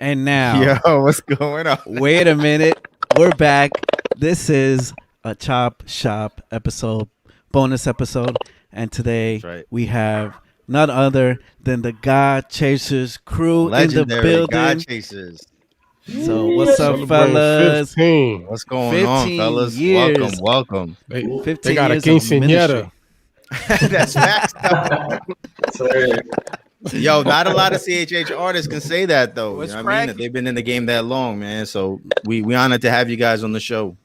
And now, yo, what's going on? Wait a minute. We're back. This is a Chop Shop episode, bonus episode. And today we have none other than the GodChaserz crew Legendary in the building. GodChaserz. So what's up, fellas? 15. What's going on, fellas? Years. Welcome. They got a quinceañera. That's facts. Yo, not a lot of CHH artists can say that though. You know what I mean? They've been in the game that long, man. So we honored to have you guys on the show.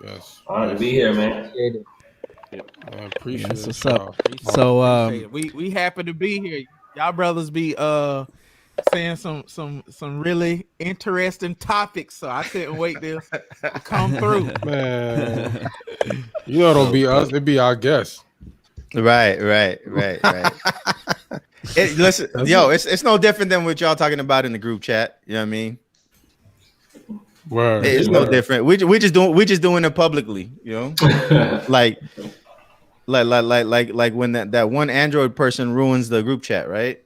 Yes. Honored to be here, man. I appreciate it. What's up? So we happy to be here. Y'all brothers be saying some really interesting topics, so I couldn't wait to come through. Man, you know, it'll be us. It'll be our guests. Right. Listen, yo, it's no different than what y'all talking about in the group chat. You know what I mean? Word. It's no different. We just doing it publicly. You know, like when that one Android person ruins the group chat, right?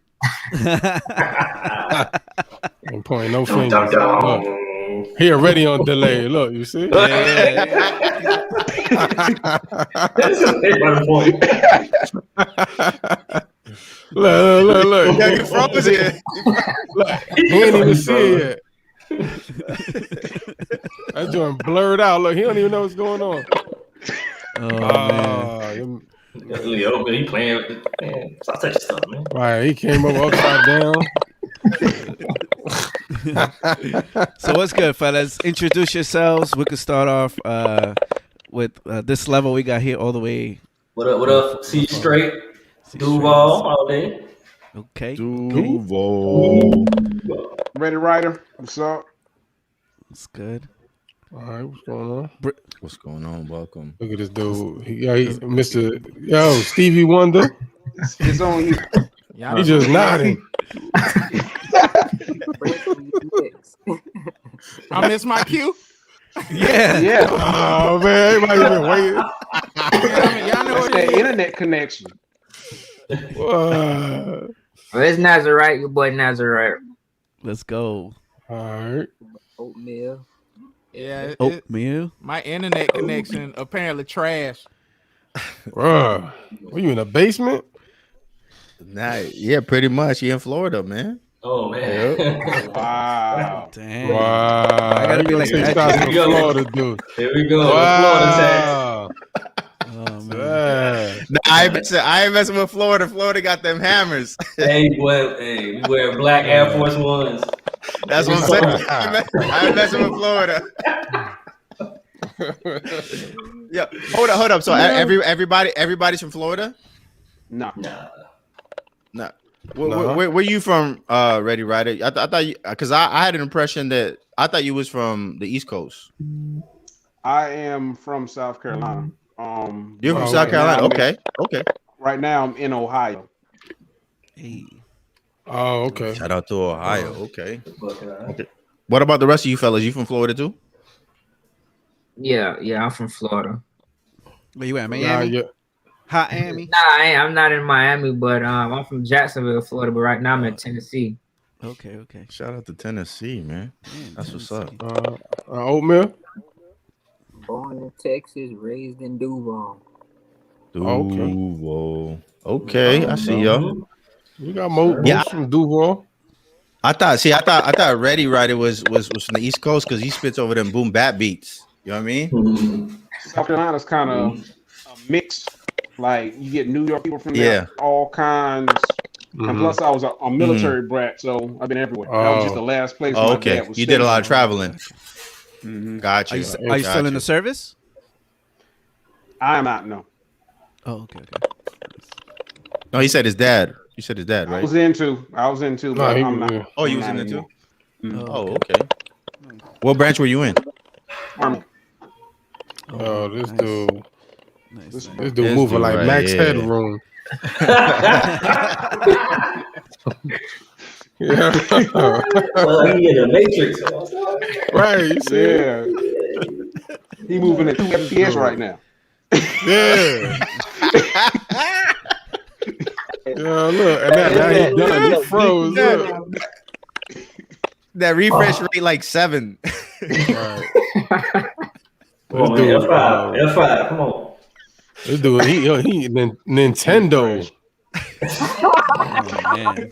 Ain't pointing no fingers. Look, he already on delay. Look, you see? Look. Yeah, you froze it. He ain't even see it yet. That joint blurred out. Look, he don't even know what's going on. man. Yo, he playing. Man, stop touching stuff, man. Right, he came up upside down. So what's good, fellas? Introduce yourselves. We could start off with this level we got here all the way. What up? Cstraight, Duval, all day. Okay. Duval. ReadyWriter, what's up? That's good. All right, what's going on? What's going on? Welcome. Look at this dude. He's Mr. Stevie Wonder. It's on you. He just nodding. I missed my cue. Yeah. Oh man, everybody been waiting. Y'all know what That it is. internet connection. All Well, it's Nazarite, your boy Nazarite. Let's go. right. Oatmeal. Yeah, Oatmeal. my internet connection apparently trash. Were you in a basement? Nah, yeah, pretty much. You in Florida, man. Oh man. Wow. Damn. Wow. I gotta be like that. Here we go. Florida, dude. Here we go. Wow. Oh, man. Man. Nah, I ain't messing with Florida. Florida got them hammers. Hey, we wear black Air Force Ones. That's what I'm saying. I ain't messing with Florida. Yeah, hold up. So everybody's from Florida? No. Nah. Where you from, ReadyWriter? I thought you, because I had an impression that I thought you was from the East Coast. I am from South Carolina. You're from Oh, South right Carolina. now Okay. Right now I'm in Ohio. Hey. Oh, okay. Shout out to Ohio. Okay. What about the rest of you fellas? You from Florida too? Yeah, I'm from Florida. Where you at, Nah, Miami? yeah. Hot Miami. Nah, I'm not in Miami, but I'm from Jacksonville, Florida. But right now I'm in Tennessee. Okay. Shout out to Tennessee, man. Damn, That's what's Tennessee. up. Oatmeal. Born in Texas, raised in Duval. Duval. Okay, I see y'all. You got more Yeah. from Duval. I thought ReadyWriter was from the East Coast because he spits over them boom bap beats. You know what I mean? South Carolina's kind of a mix. Like you get New York people from there, Yeah. all kinds. And plus, I was a military brat, so I've been everywhere. That was just the last place. Oh, okay. You did a lot of traveling. Gotcha. Are you still in the service? I am out. No. Oh, okay. No, he said his dad. You said his dad, right? I was in too. But I'm not. Oh, you was in there too? Oh, okay. What branch were you in? Army. Oh, this dude. This dude moving like Max Headroom. Yeah. Well, he in the Matrix. Right, you see? Yeah. He moving at 2 FPS right now. Yeah. Yeah, look, and now he done. He froze. Look. That refresh rate like 7. Right. Come on, man, F5, come on. This dude, he Nintendo. Oh, man.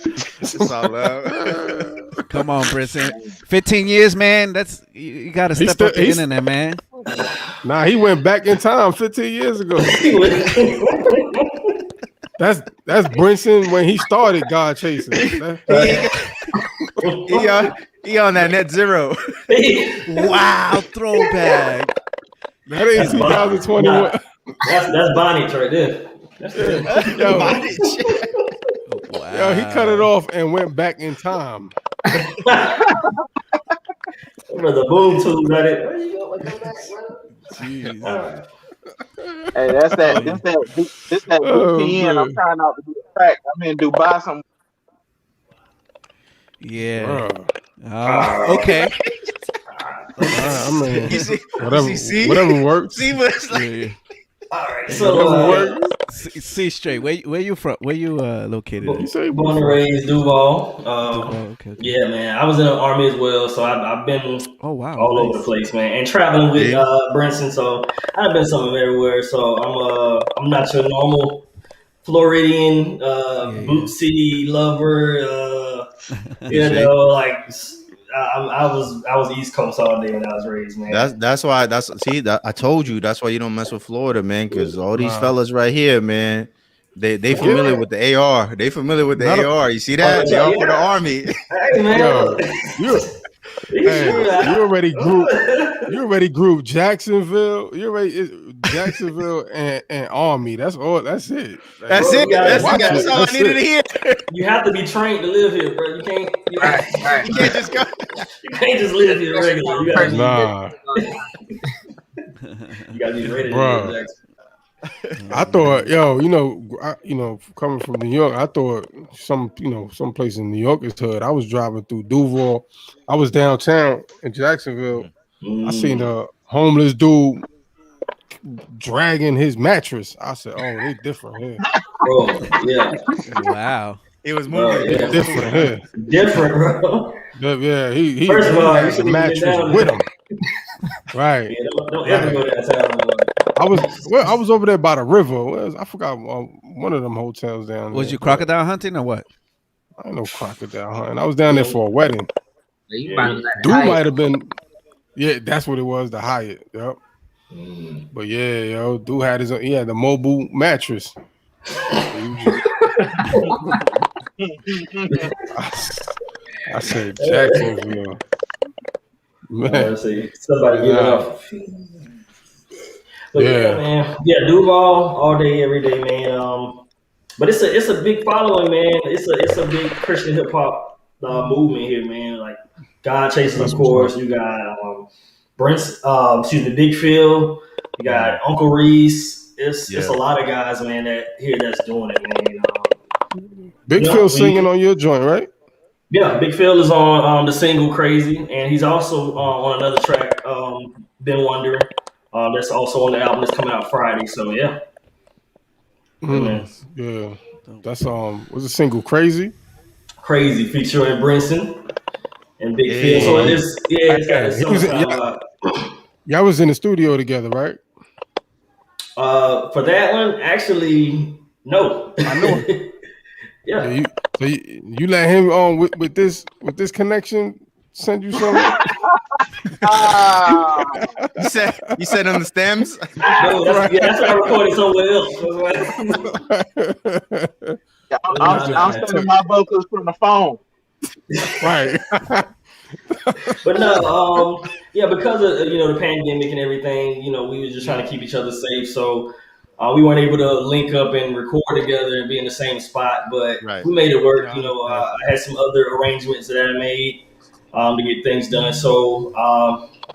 It's all love. Come on, Brinson. 15 years, man. That's you got to step up the internet, man. Nah, he went back in time 15 years ago. That's Brinson when he started GodChaserz. He on that net zero. Wow, throwback. That ain't 2021. That's Bonnage right there. That's Wow. Yo, he cut it off and went back in time. the boom tube got it. Where you go? Hey, that's that VPN. I'm trying not to do the crack. I'm in Dubai somewhere. Yeah. Okay. I mean, whatever works. See what's like. Yeah. All right, so see straight. Where you from? Where you located? Born and raised Duval. Okay. Yeah, man. I was in the Army as well, so I've been all over the place, man, and traveling with Brinson. So I've been somewhere everywhere. So I'm not your normal Floridian bootsy lover. You know, like. I was East Coast all day when I was raised, man. That's why I told you that's why you don't mess with Florida, man, because all these fellas right here, man, they familiar with the AR. They familiar with the AR. You see that? They all for the Army. Hey, man. You already grouped Jacksonville. Jacksonville and Army. That's all. That's it. That's all I needed to hear. You have to be trained to live here, bro. You can't. You can't just go. You can't just live here regular. You gotta be ready to live in Jacksonville. I thought, coming from New York, I thought some place in New York is hood. I was driving through Duval. I was downtown in Jacksonville. I seen a homeless dude dragging his mattress. I said, "Oh, they different here." Bro, yeah. Wow. It was moving. Different here. Different, bro. Yeah, he First of all, had the mattress with him. Right. Yeah, don't ever go downtown. I was over there by the river. I forgot one of them hotels down there. Was you crocodile hunting or what? I ain't no crocodile hunting. I was down there for a wedding. Dude Might have been. Yeah, that's what it was. The Hyatt. Yep. But yeah, dude had he had the mobile mattress. I said Jacksonville. Man, somebody get it off. But yeah, man. Yeah, Duval all day, every day, man. But it's a big following, man. It's a big Christian hip hop movement here, man. Like GodChaserz, of course. You got Big Phil. You got Uncle Reese. It's a lot of guys, man, that's doing it, man. Big Phil singing on your joint, right? Yeah, Big Phil is on the single "Crazy," and he's also on another track, "Been Wondering." That's also on the album that's coming out Friday. So yeah. Yeah. That's was the single "Crazy"? Crazy featuring Brinson and Big Phil. So it is. Yeah, y'all was in the studio together, right? For that one, actually, no. I know. Yeah. You let him on with this connection send you something? You said on the stems? No, that's what I recorded somewhere else. I'm sending my vocals from the phone. Right. But no, yeah, because of the pandemic and everything, we was just trying to keep each other safe. So we weren't able to link up and record together and be in the same spot, but we made it work. I had some other arrangements that I made to get things done. So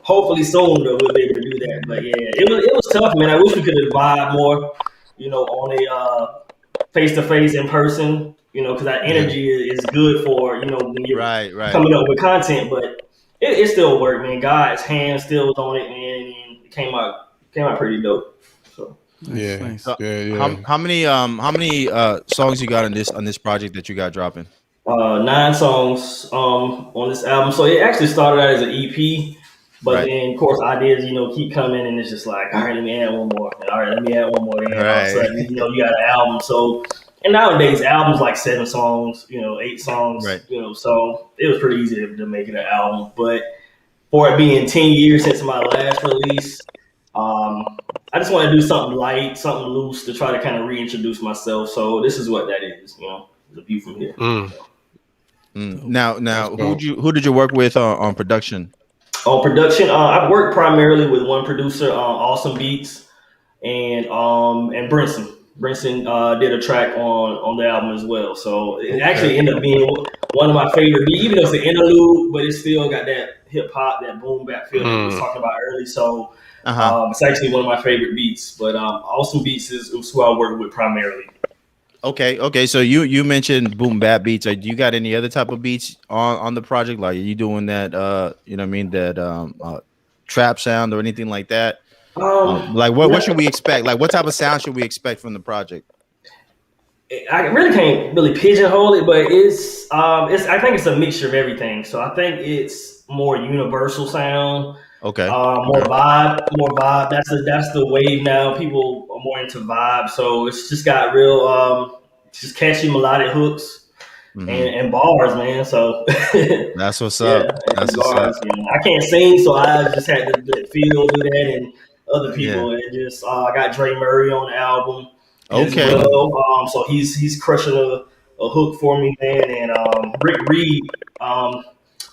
hopefully soon we'll be able to do that. But yeah, it was tough, man. I wish we could have vibed more, on a face-to-face in person, because that energy is good for, when you're coming up with content, but it still worked, man. God's hand still was on it, man, and it came out pretty dope. So yeah. Nice. So, yeah. How many songs you got on this project that you got dropping? 9 songs on this album. So it actually started out as an EP, but then of course ideas, keep coming, and it's just like, all right, let me add one more. All right, let me add one more. And all of a sudden, you got an album. So, and nowadays albums like 7 songs, 8 songs, so it was pretty easy to make it an album. But for it being 10 years since my last release, I just want to do something light, something loose to try to kind of reintroduce myself. So this is what that is, the view from here. Now, who did you work with on production? On production, I've worked primarily with one producer, Awesome Beats, and Brinson. Brinson did a track on the album as well. So it actually ended up being one of my favorite beats, even though it's an interlude, but it still got that hip hop, that boom bap feel that we was talking about early. So it's actually one of my favorite beats. But Awesome Beats is who I work with primarily. Okay. So you mentioned boom bap beats. Do you got any other type of beats on the project? Like, are you doing that? That trap sound or anything like that? Like what should we expect? Like, what type of sound should we expect from the project? I really can't pigeonhole it, but it's I think it's a mixture of everything. So I think it's more universal sound. Okay. More vibe. That's the wave now. People are more into vibe. So it's just got real just catchy melodic hooks and bars, man. So that's what's up. That's what's up. I can't sing, so I just had to do that and other people, and just I got Dre Murray on the album. Okay. Well. So he's crushing a hook for me, man. And Rick Reed,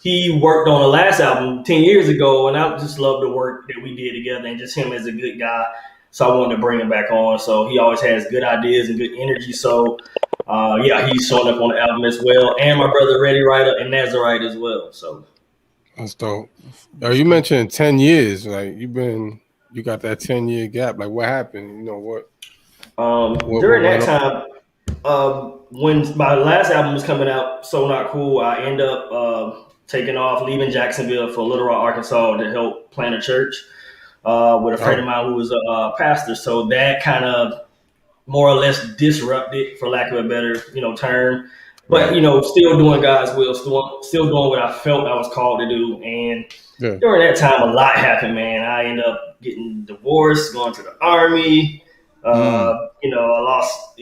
he worked on the last album 10 years ago, and I just love the work that we did together, and just him as a good guy. So I wanted to bring him back on. So he always has good ideas and good energy. So he's showing up on the album as well, and my brother ReadyWriter and Nazarite as well. So that's dope. You mentioned 10 years, like you got that 10-year gap. Like, what happened? During that time, when my last album was coming out, So Not Cool, I end up taking off, leaving Jacksonville for Little Rock, Arkansas to help plant a church with a friend of mine who was a pastor. So that kind of more or less disrupted, for lack of a better term. But still doing God's will, still doing what I felt I was called to do. And during that time, a lot happened, man. I ended up getting divorced, going to the Army. I lost,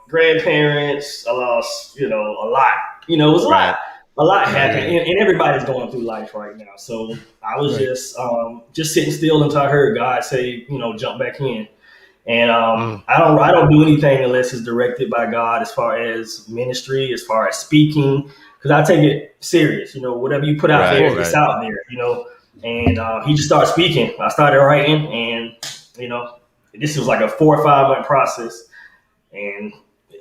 grandparents. I lost, a lot. It was a lot. A lot happened, and everybody's going through life right now. So I was just sitting still until I heard God say, jump back in. And I don't do anything unless it's directed by God, as far as ministry, as far as speaking, because I take it serious. Whatever you put out there, it's out there. And he just started speaking. I started writing, and this was like a 4 or 5 month process. And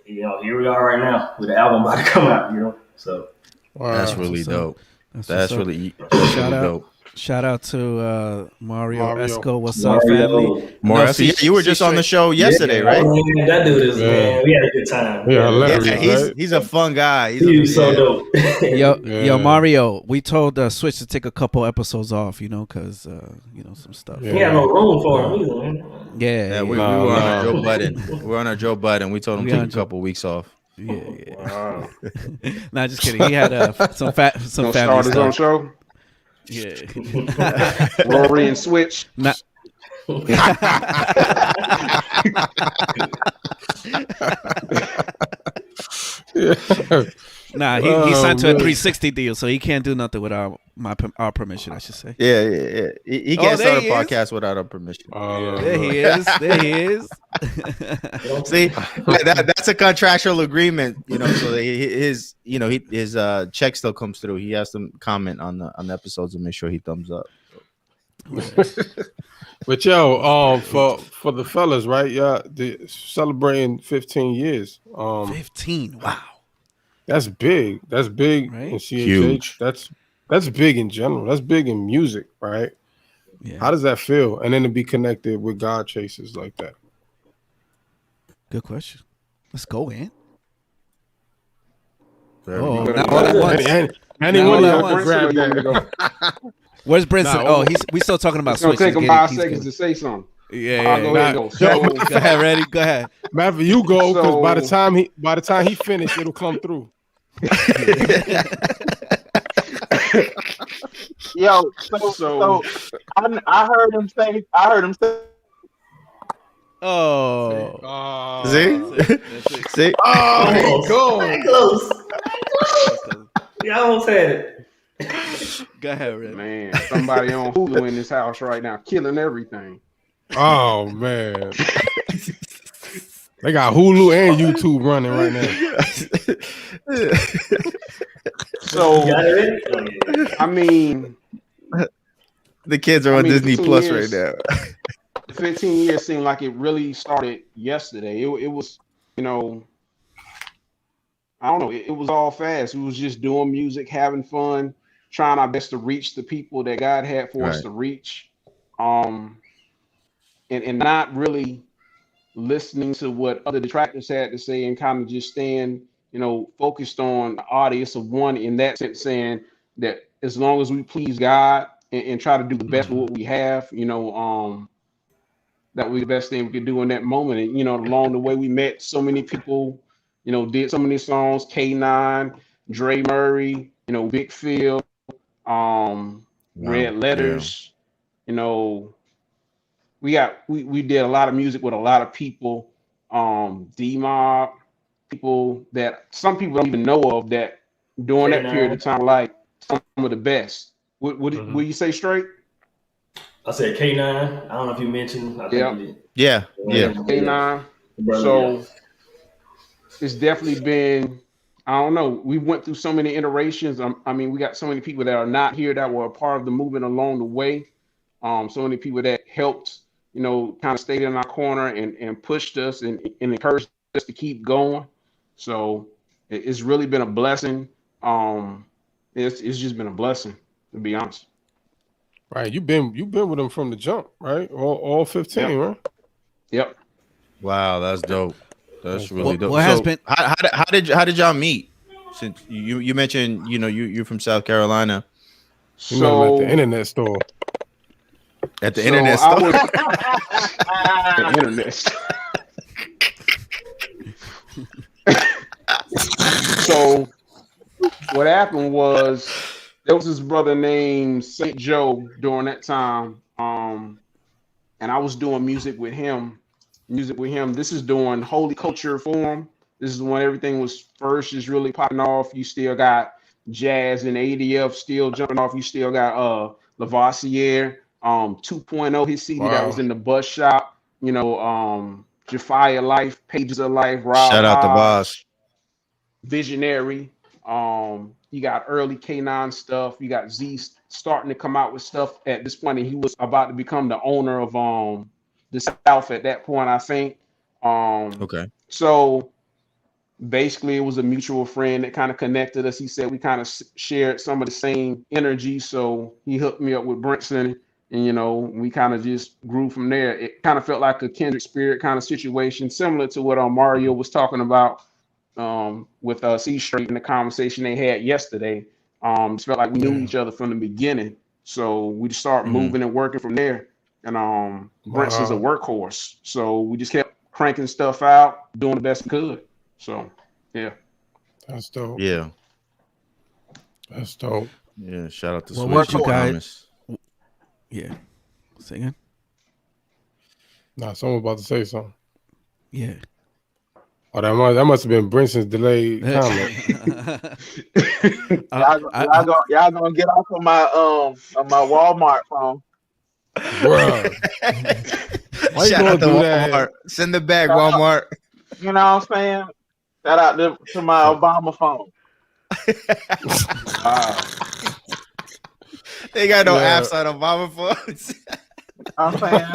here we are right now with the album about to come out. So that's really dope. That's really dope. Shout out to Mario Esco. What's up, family? Mario, you were just on the show yesterday, right? Man, that dude is man. We had a good time. He's a fun guy. He's so dope. Yo, Mario, we told Switch to take a couple episodes off, because some stuff. He had no room for him either, man. Yeah, we were on our Joe Budden. We're on our Joe Budden. We told him to take a couple weeks off. Yeah. Wow. Nah, just kidding. He had some family start his own stuff. show. Yeah. Rory and Switch. Nah, he signed to a 360 deal, so he can't do nothing without our permission, I should say. Yeah. He can't start a podcast without our permission. There he is. See, that's a contractual agreement, you know. So his check still comes through. He has to comment on the episodes and make sure he thumbs up. But yo, for the fellas, right? Yeah, celebrating 15 years. 15. Wow. That's big. That's big. Right? In CHH. Huge. That's big in general. That's big in music, right? Yeah. How does that feel? And then to be connected with GodChaserz like that. Good question. Let's go in. Oh, now all at once. Anyone grab that. Where's Brinson? We still talking about It's gonna switches. take him 5 seconds to say something. Yeah. Go ahead. Go ahead, ready? Go ahead. Matter you go, because by the time he finished, it'll come through. Yo, so I heard him say. Oh. See? Oh, go. Close. Yeah, I almost had it. Go ahead, Red. Man, somebody on Hulu in this house right now, killing everything. Oh man. They got Hulu and YouTube running right now. So, I mean, the kids are on Disney Plus right now. 15 years seemed like it really started yesterday. It was, I don't know. It was all fast. We was just doing music, having fun, trying our best to reach the people that God had for us to reach, and not really listening to what other detractors had to say, and kind of just staying, focused on the audience of one, in that sense, saying that as long as we please God and try to do the best with what we have, that was the best thing we could do in that moment. And, along the way, we met so many people, did so many songs, K9, Dre Murray, Big Phil, Red Letters, we did a lot of music with a lot of people, D-Mob, people that some people don't even know of, that during that period of time, like some of the best. What you say, Straight? I said K9. I don't know if you mentioned. I think you did. Yeah. K9. So it's definitely been, I don't know. We went through so many iterations. We got so many people that are not here that were a part of the movement along the way. So many people that helped, kind of stayed in our corner and pushed us and encouraged us to keep going. So it's really been a blessing. It's just been a blessing, to be honest. Right, you've been with them from the jump, right? All 15, right? Yep. Wow, that's dope. That's really dope. What has been? How did y'all meet? Since you mentioned, you're from South Carolina. So at the internet store. At the internet store. The internet. So what happened was, there was this brother named St. Joe during that time, and I was doing music with him. This is during Holy Culture Forum. This is when everything was first just really popping off. You still got Jazz and ADF still jumping off. You still got Lavoisier, 2.0, his CD that was in the bus shop. Jafia Life, Pages of Life, Rob Shout out Hodge, to Boss. Visionary. You got early K9 stuff. You got Z starting to come out with stuff at this point, and he was about to become the owner of the South at that point, I think. Okay. So basically, it was a mutual friend that kind of connected us. He said we kind of shared some of the same energy, so he hooked me up with Brinson, and we kind of just grew from there. It kind of felt like a kindred spirit kind of situation, similar to what Mario was talking about. With Cstraight in the conversation they had yesterday. It felt like we knew each other from the beginning. So we just started moving and working from there. And Brinson's a workhorse. So we just kept cranking stuff out, doing the best we could. So yeah. That's dope. Yeah. That's dope. Yeah. Shout out to What Switch. you guys? Yeah. Singing? Nah, someone about to say something. Yeah. Oh, that must have been Brinson's delayed comment. y'all gonna get off of my Walmart phone, bro. Why you gonna do Walmart. that? Send it back, Walmart. You know what I'm saying? Shout out to my Obama phone. They got no apps on Obama phones. I'm saying.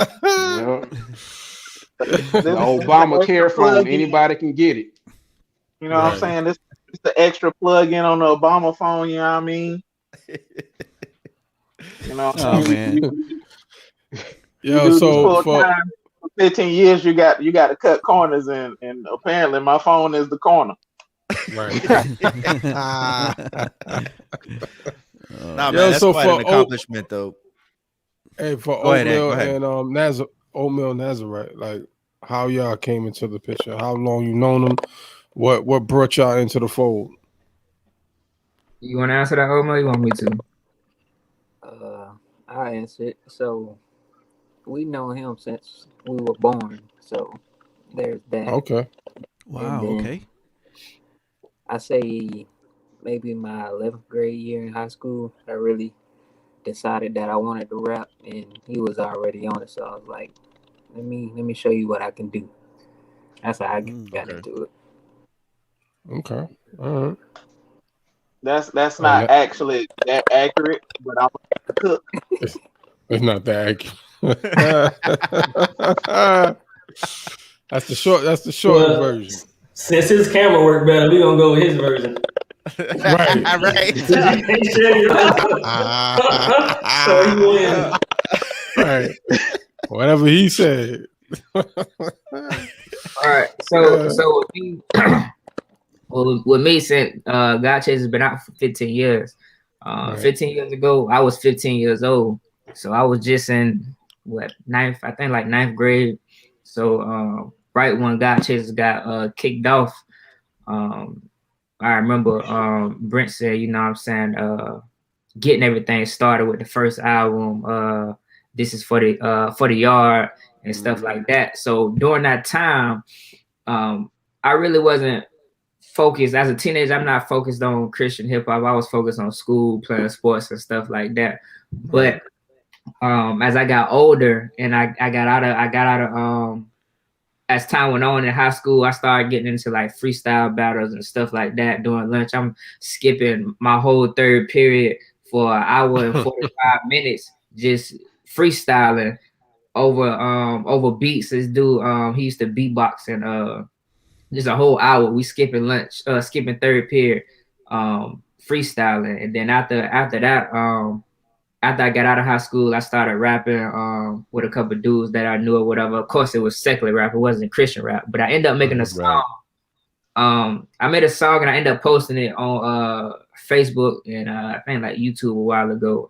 The Obamacare phone, anybody can get it. You know what I'm saying? This is the extra plug-in on the Obama phone. You know what I mean? You know. Oh man. Yo, so for 15 years, you got to cut corners, and apparently my phone is the corner. Right. Nah, man, that's quite an accomplishment, though. Hey, for go Oatmeal ahead. and Oatmeal Nazarite, like how y'all came into the picture, how long you known them, what brought y'all into the fold? You want to answer that, Oatmeal? You want me to? I answer it. So we know him since we were born. So there's that. Okay. Wow. Okay. I say maybe my 11th grade year in high school, I really decided that I wanted to rap, and he was already on it. So I was like, let me show you what I can do. That's how I got into it. Okay. All right. That's not actually that accurate, but I'm a cook. It's not that accurate. That's the short version. Since his camera work better, we gonna go with his version. Right. So he wins. Right. Whatever he said. All right. So with me, since GodChaserz has been out for 15 years. 15 years ago, I was 15 years old. So I was just in ninth grade. So right when GodChaserz got kicked off, I remember Brinson, you know what I'm saying, getting everything started with the first album, This Is for the Yard and stuff like that. So during that time, I really wasn't focused. As a teenager, I'm not focused on Christian hip hop. I was focused on school, playing sports and stuff like that. But as I got older and I got out of as time went on in high school, I started getting into like freestyle battles and stuff like that during lunch. I'm skipping my whole third period for an hour and 45 minutes, just freestyling over beats. This dude, he used to beatbox, and just a whole hour we skipping lunch, skipping third period, freestyling. And then after that, after I got out of high school, I started rapping with a couple of dudes that I knew or whatever. Of course, it was secular rap. It wasn't Christian rap. But I ended up making a song. I made a song and I ended up posting it on Facebook and I think like YouTube a while ago.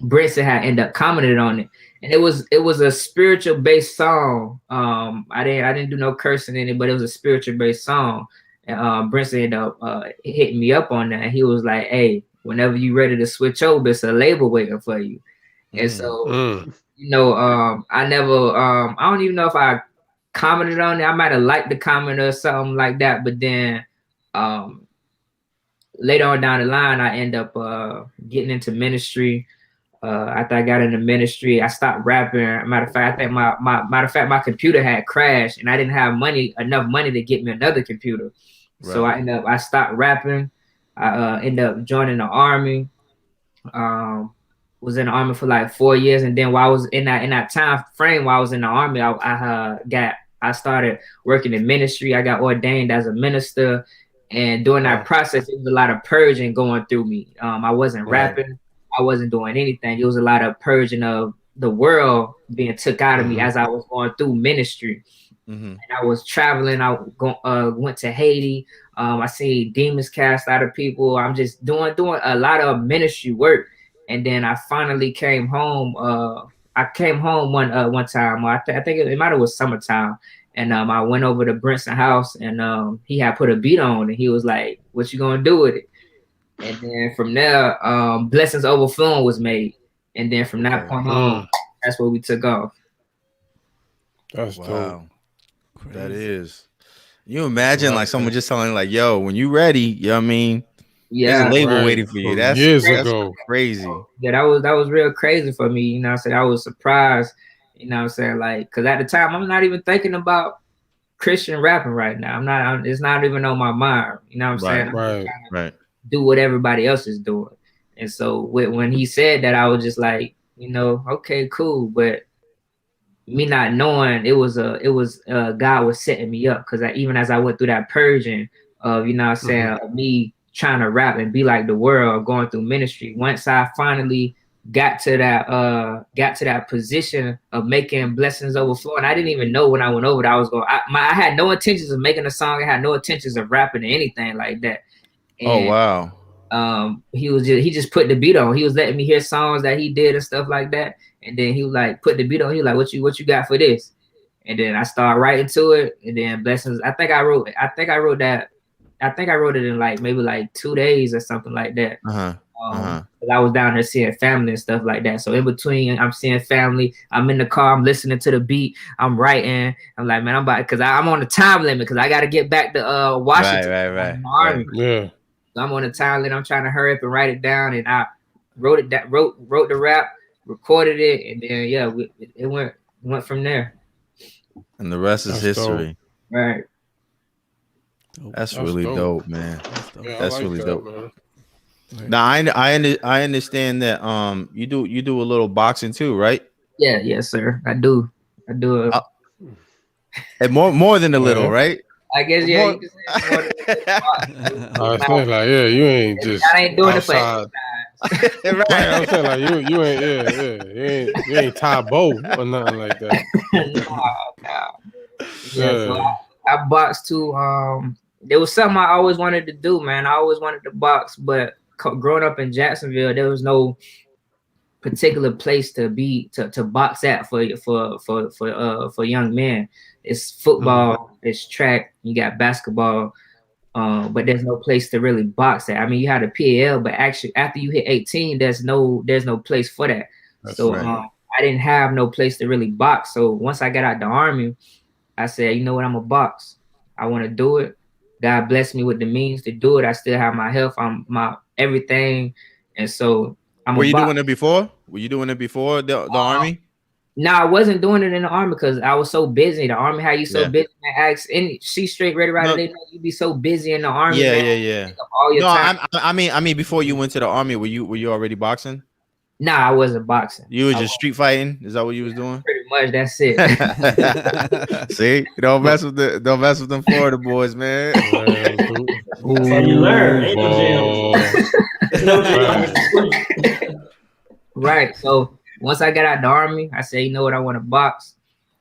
Brinson had ended up commenting on it. And it was a spiritual based song. I didn't do no cursing in it, but it was a spiritual based song. And Brinson ended up hitting me up on that. And he was like, hey, whenever you ready to switch over, it's a label waiting for you. And so, you know, I never, I don't even know if I commented on it. I might have liked the comment or something like that. But then later on down the line, I end up getting into ministry. After I got into ministry, I stopped rapping. Matter of fact, I think my computer had crashed and I didn't have enough money to get me another computer. Right. So I stopped rapping. I ended up joining the army. Was in the army for like 4 years, and then while I was in that time frame while I was in the army, I started working in ministry. I got ordained as a minister, and during that process, it was a lot of purging going through me. I wasn't rapping, I wasn't doing anything. It was a lot of purging of the world being took out of me as I was going through ministry. And I was traveling. I went to Haiti. I seen demons cast out of people. I'm just doing a lot of ministry work. And then I finally came home. I came home one time. I think it might have was summertime. And I went over to Brinson house, and he had put a beat on, and he was like, "What you gonna do with it?" And then from there, Blessings Overflowing was made. And then from that point on, that's where we took off. That's dope. That is. You imagine like someone just telling like, yo, when you ready, you know what I mean? Yeah, there's a label waiting for you. That's years that's ago. Crazy. Yeah, that was real crazy for me. You know what I'm saying? I was surprised, you know what I'm saying? Like, cause at the time I'm not even thinking about Christian rapping right now. It's not even on my mind. You know what I'm saying? Right. Do what everybody else is doing. And so when he said that, I was just like, you know, okay, cool. But me not knowing it was God was setting me up, because even as I went through that purging of, you know what I'm saying, of me trying to rap and be like the world, going through ministry. Once I finally got to that position of making blessings overflow, and I didn't even know when I went over that I was going. I had no intentions of making a song. I had no intentions of rapping or anything like that. And, oh wow. He just put the beat on. He was letting me hear songs that he did and stuff like that. And then he was like, put the beat on. He was like, what you got for this? And then I started writing to it. And then blessings. I think I wrote it in like maybe like 2 days or something like that. I was down there seeing family and stuff like that. So in between, I'm seeing family. I'm in the car. I'm listening to the beat. I'm writing. I'm like, man, because I'm on the time limit because I got to get back to Washington. Right. Yeah. So I'm on the time limit. I'm trying to hurry up and write it down. And I wrote the rap, recorded it, and then it went from there. And the rest is history. Dope. Right. That's really dope, man. That's really dope. Man. Right. Now I understand that you do a little boxing too, right? Yeah, yes, sir. I do. And more than a little, right? I guess you can say more than like, you ain't just. I ain't doing outside. It for right. I'm saying like you ain't you ain't Tabo or nothing like that. No. So I boxed too. There was something I always wanted to do, man. I always wanted to box, but growing up in Jacksonville, there was no particular place to box at for young men. It's football, it's track, you got basketball, but there's no place to really box at. I mean, you had a PAL, but actually after you hit 18, there's no place for that. That's so right. I didn't have no place to really box. So once I got out the Army, I said, you know what, I'm a box. I want to do it. God blessed me with the means to do it. I still have my health, my everything, and so Were you doing it before? Were you doing it before the Army? No, I wasn't doing it in the Army because I was so busy. The Army had you so busy. Any Cstraight ReadyWriter, they know you be so busy in the Army. Yeah. All your time. I mean, before you went to the Army, were you already boxing? Nah, I wasn't boxing. You were just street fighting. Is that what you was doing? Pretty much. That's it. See, don't mess with them Florida boys, man. That's how you learn. Ain't no jail. Right. So once I got out the Army, I said, you know what, I want to box.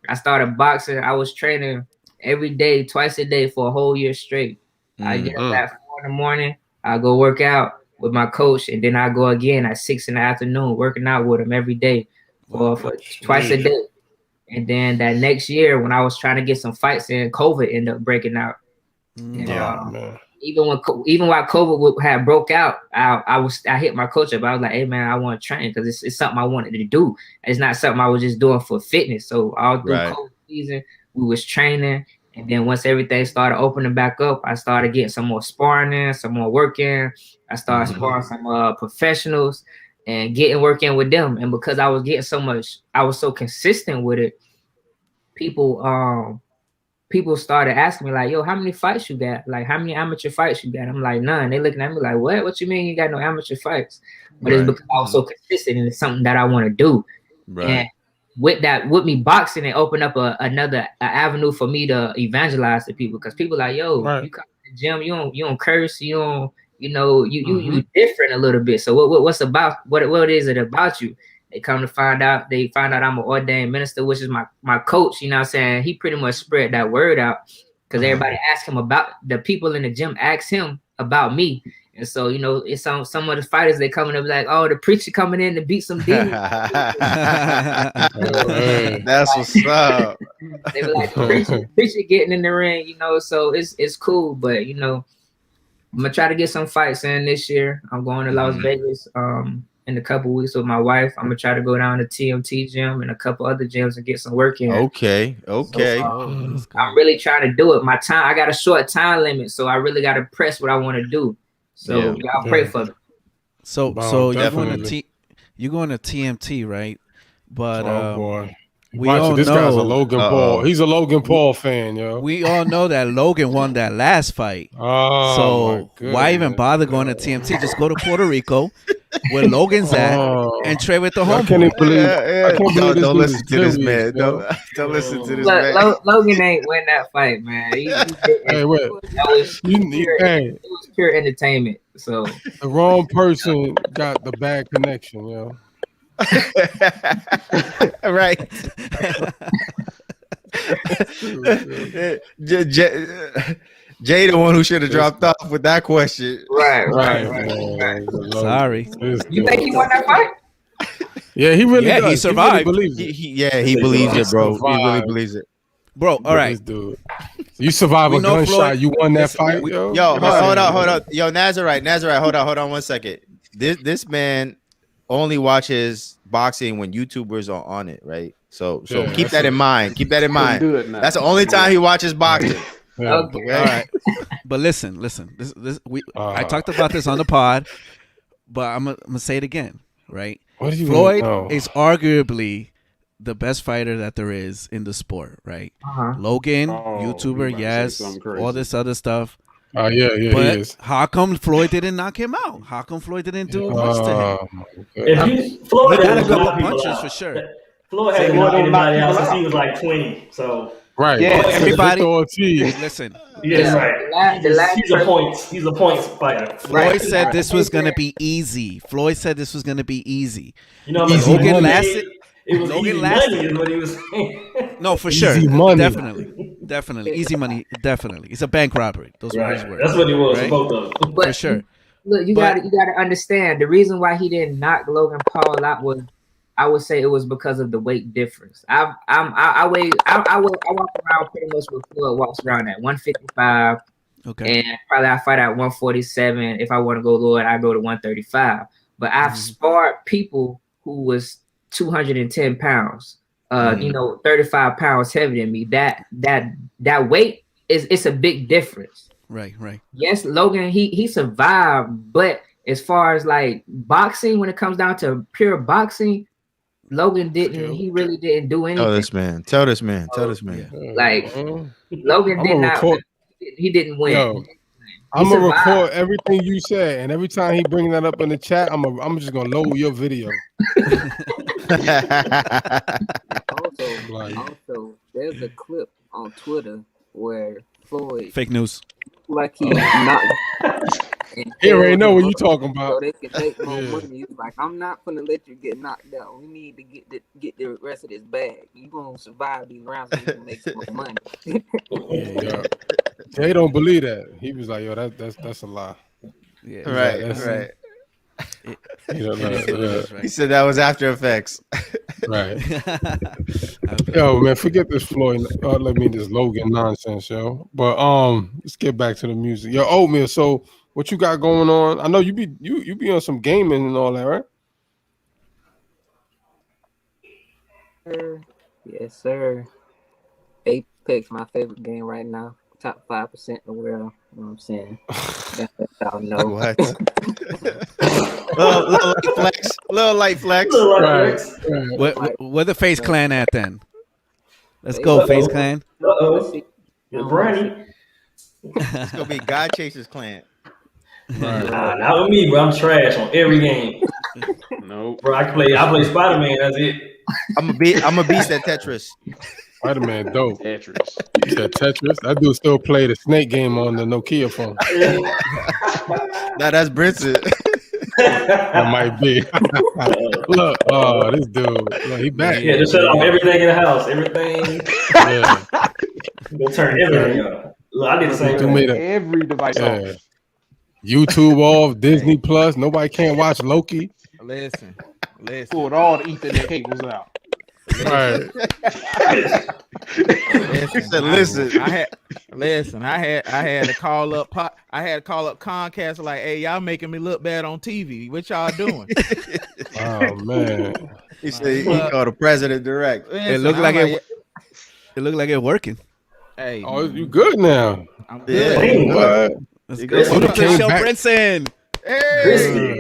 I started boxing. I was training every day, twice a day for a whole year straight. I get up at 4 in the morning. I go work out with my coach, and then I go again at 6 in the afternoon, working out with him every day for twice a day. And then that next year, when I was trying to get some fights in, COVID ended up breaking out. Man. Even while COVID had broke out, I hit my coach up. I was like, hey man, I want to train because it's something I wanted to do. It's not something I was just doing for fitness. So all through COVID season, we was training. And then once everything started opening back up, I started getting some more sparring in, some more work in. I started sparring some professionals and getting work in with them. And because I was getting so much, I was so consistent with it, people started asking me like, yo, how many fights you got? Like, how many amateur fights you got? I'm like, none. They looking at me like, what you mean you got no amateur fights? But it's because I was so consistent and it's something that I want to do. Right. And with me boxing, it opened up another avenue for me to evangelize to people, because people like, yo, you come to the gym, you don't curse, you different a little bit. So what is it about you? They find out I'm an ordained minister, which is my coach. You know what I'm saying? He pretty much spread that word out because everybody asked him about, the people in the gym asked him about me. And so, you know, it's some of the fighters, they coming up like, oh, the preacher coming in to beat some demons. That's what's up. They were like, the preacher getting in the ring, you know, so it's cool. But, you know, I'm going to try to get some fights in this year. I'm going to Las Vegas in a couple weeks with my wife. I'm gonna try to go down to TMT gym and a couple other gyms and get some work in. Okay. So, I'm really trying to do it. I got a short time limit, so I really got to press what I want to do. So y'all pray for me. So you're going to TMT, right? But boy. We all this know guy's a Logan Paul. He's a Logan Paul fan, yo. We all know that Logan won that last fight. So why even bother going to TMT? Just go to Puerto Rico, where Logan's at, and trade with the homeboy. Don't listen to this man. Don't listen to this man. Logan ain't win that fight, man. It was pure entertainment. So the wrong person got the bad connection, yo. Right. Jay, the one who should have dropped off with that question. Right. Sorry. You think he won that fight? Yeah, he really does. He survived. He really believes it. He believes it, bro. He really believes it. Bro, all right. Dude. You survive a gunshot, Floyd, you won that fight, yo. Hold on. Yo, Nazarite, hold on 1 second. This man only watches boxing when YouTubers are on it, right? So keep that in mind. Keep that in mind. That's the only time he watches boxing. Okay. All right. But listen. I talked about this on the pod, but I'm gonna say it again, right? Floyd is arguably the best fighter that there is in the sport, right? Logan, YouTuber, yes, all this other stuff. But he is. How come Floyd didn't knock him out? How come Floyd didn't do much to him? Floyd got a couple punches for sure. Floyd had knocked anybody out since he was like 20. So right, everybody. Listen, right. He's a points fighter. Floyd said this was gonna be easy. You know, Logan lasted. It was easy money is what he was saying. No, for sure. Money. Definitely. Easy money, definitely. It's a bank robbery. Those were his words. That's what he was, right? Both of them. For sure. Look, you gotta understand the reason why he didn't knock Logan Paul out was, I would say it was because of the weight difference. I walk around pretty much what Floyd walks around at 155. Okay. And probably I fight at 147. If I want to go lower, I go to 135. But I've sparred people who was 210 pounds, 35 pounds heavier than me. That weight it's a big difference. Right. Yes, Logan, he survived, but as far as like boxing, when it comes down to pure boxing, Logan didn't. He really didn't do anything. Tell this man. Like Logan did not. He didn't win. Yo, I'm gonna record everything you said, and every time he bring that up in the chat, I'm just gonna load your video. Also, there's a clip on Twitter where Floyd fake news, like he knocked. He already know what you talking about. So they can take more money. He's like, I'm not gonna let you get knocked out. We need to get the rest of this bag. You gonna survive these rounds so you can make some more money. Jay don't believe that. He was like, yo, that's a lie. Yeah, right. He said that was After Effects. Right. Yo, man, forget this Floyd. This Logan nonsense, yo. But let's get back to the music. Yo, Oatmeal. So what you got going on? I know you be on some gaming and all that, right? Yes, sir. Apex, my favorite game right now. Top 5% in the world. You know what I'm saying? That's y'all know. What? little light flex. Right. Where the Face Clan at then? Let's go, Face Clan. Brownie. It's gonna be GodChaserz Clan. Not with me, bro. I'm trash on every game. No, bro. I play Spider-Man. That's it. I'm a beast at Tetris. Spider-Man dope. Tetris. You said Tetris? That dude still play the snake game on the Nokia phone. Nah, that's Brinson. That might be. Look, this dude. Look, he back. Yeah, just shut off everything in the house. Everything. Yeah. We'll turn everything off. Look, I did the same thing. Every device off. YouTube off, Disney Plus. Nobody can't watch Loki. Listen. Pulled all the Ethernet cables out. Right. Listen. I had to call up. I had to call up Comcast like, "Hey, y'all making me look bad on TV. What y'all doing?" Oh man. He said he called the president direct. It looked like it looked like it working. Hey, you good now? I'm good. Yeah. What? Let's go. Welcome to the show, Brinson. Hey.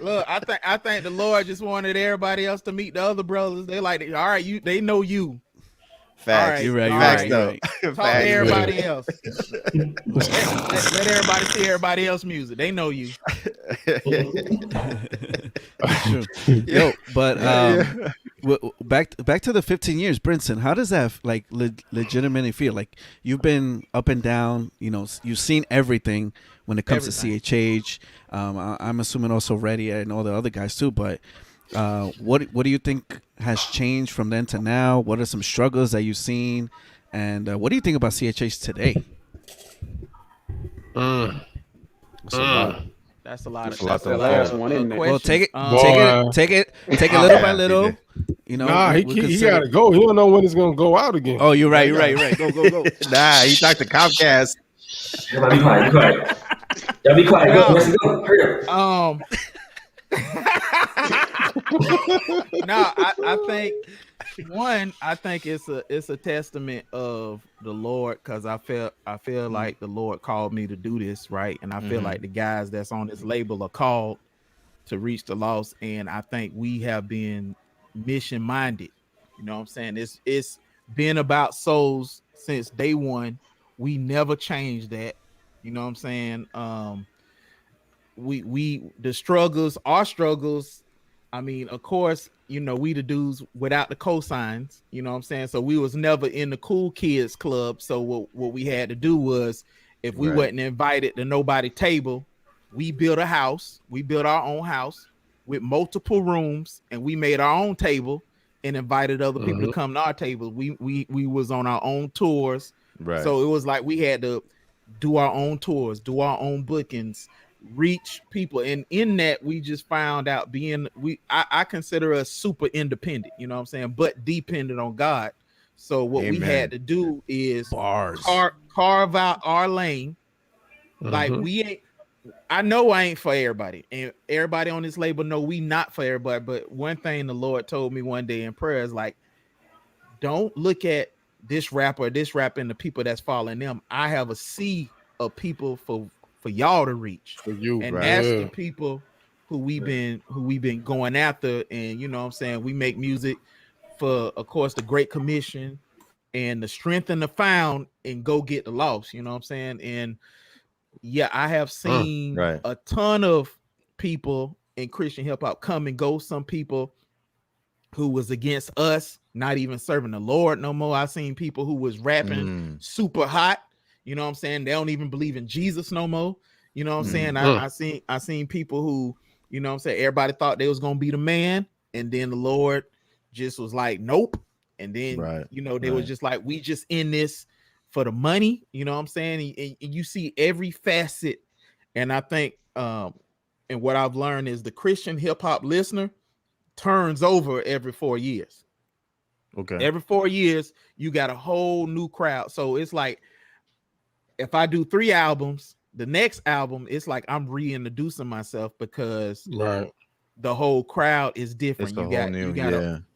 Look, I think the Lord just wanted everybody else to meet the other brothers. They like, all right, they know you. Facts. Right, you're right. Facts, right. though. Talk to everybody else. let everybody see everybody else music. They know you. Yo, but back to the 15 years, Brinson. How does that like legitimately feel? Like you've been up and down. You know, you've seen everything when it comes to CHH. I'm assuming also Ready and all the other guys too. But what do you think has changed from then to now? What are some struggles that you've seen, and what do you think about CHH today? That's a lot. That's the last one in there. Well, take it little by little. You know, nah, he gotta go. He don't know when it's gonna go out again. Oh, you're right. Go. Nah, he talked to Comcast. Everybody be quiet. Y'all be quiet. Go. Let's go. Hurry up. No, I think it's a testament of the Lord, because I feel like the Lord called me to do this, right? And I feel like the guys that's on this label are called to reach the lost, and I think we have been mission minded. You know what I'm saying? It's been about souls since day one. We never changed that. You know what I'm saying? Our struggles, I mean, of course, you know, we the dudes without the cosigns, you know what I'm saying? So we was never in the cool kids club. So what we had to do was, if we wasn't invited to nobody table, we built a house. We built our own house with multiple rooms, and we made our own table and invited other people to come to our table. We was on our own tours. Right. So it was like we had to do our own tours, do our own bookings, reach people, and in that we just found out I consider us super independent, you know what I'm saying, but dependent on God. So what we had to do is carve out our lane. Like I know I ain't for everybody, and everybody on this label know we not for everybody, but one thing the Lord told me one day in prayer is like, don't look at this rapper and the people that's following them. I have a sea of people for y'all to reach, for you, and that's the people who we've been going after. And you know what I'm saying, we make music for, of course, the Great Commission and the Strength and the Found and Go Get the Lost, you know what I'm saying. And yeah, I have seen a ton of people in Christian hip hop come and go. Some people who was against us, not even serving the Lord no more. I seen people who was rapping super hot. You know what I'm saying? They don't even believe in Jesus no more. You know what I'm saying? I seen people who, you know what I'm saying, everybody thought they was gonna be the man, and then the Lord just was like, nope. And then you know, they was just like, we just in this for the money, you know what I'm saying? And you see every facet. And I think and what I've learned is the Christian hip-hop listener turns over every 4 years. Okay. Every 4 years, you got a whole new crowd. So it's like, if I do 3 albums, the next album, it's like I'm reintroducing myself, because the whole crowd is different.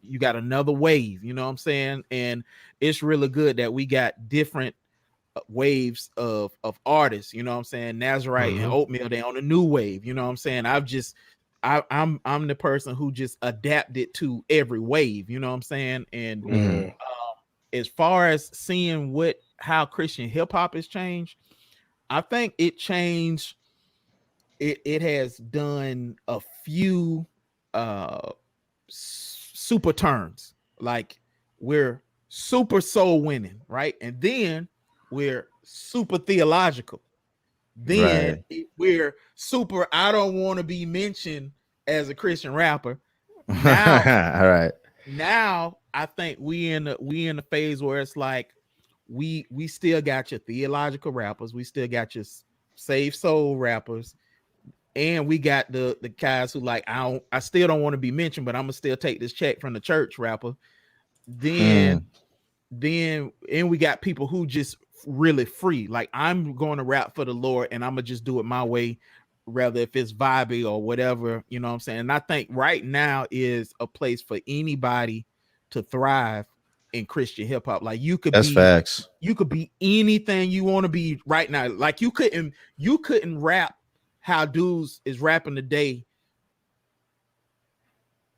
You got another wave, you know what I'm saying? And it's really good that we got different waves of artists, you know what I'm saying? Nazarite and Oatmeal, they on a new wave, you know what I'm saying? I'm the person who just adapted to every wave, you know what I'm saying? And as far as seeing how Christian hip hop has changed, I think it changed. It has done a few super turns. Like, we're super soul winning, right? And then we're super theological. Then we're super, I don't want to be mentioned as a Christian rapper. Now, now I think we in the phase where it's like, we still got your theological rappers, we still got your saved soul rappers, and we got the guys who like, I still don't want to be mentioned, but I'm gonna still take this check from the church rapper. Then we got people who just really free, like, I'm going to rap for the Lord and I'm gonna just do it my way, rather if it's vibey or whatever, you know what I'm saying? And I think right now is a place for anybody to thrive in Christian hip hop. Like you could That's facts. You could be anything you want to be right now. Like you couldn't rap how dudes is rapping today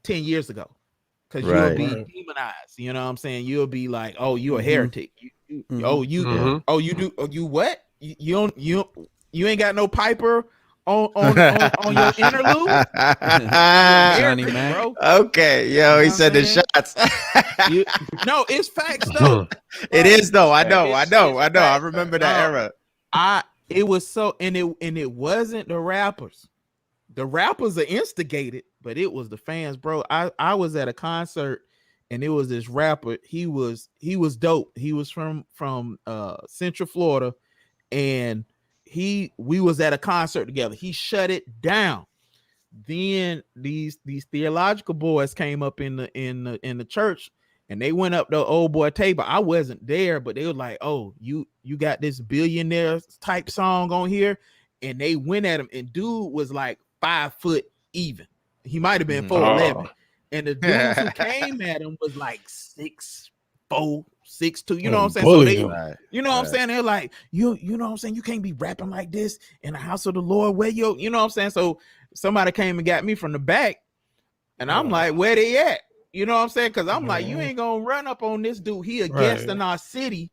10 years ago. Because you'll be demonized, you know what I'm saying? You'll be like, oh, you a heretic. You what? You ain't got no Piper on your interlude. Johnny, man. Bro. Okay, yo, he said the shots. No, it's facts though. It is though. I know. I remember that era. It was so, and it wasn't the rappers. The rappers are instigated, but it was the fans, bro. I was at a concert and it was this rapper. He was dope. He was from Central Florida, and we was at a concert together. He shut it down. Then these theological boys came up in the church, and they went up the old boy table. I wasn't there, but they were like, "Oh, you got this billionaire type song on here," and they went at him. And dude was like 5 foot even. He might have been 4'11", and the dudes who came at him was like 6'4", 6'2". You know what I'm saying? So they, you know what I'm saying? They're like, you know what I'm saying? You can't be rapping like this in the house of the Lord. Where you know what I'm saying? So somebody came and got me from the back, and I'm like, where they at? You know what I'm saying? Because I'm like, you ain't gonna run up on this dude. He a guest in our city,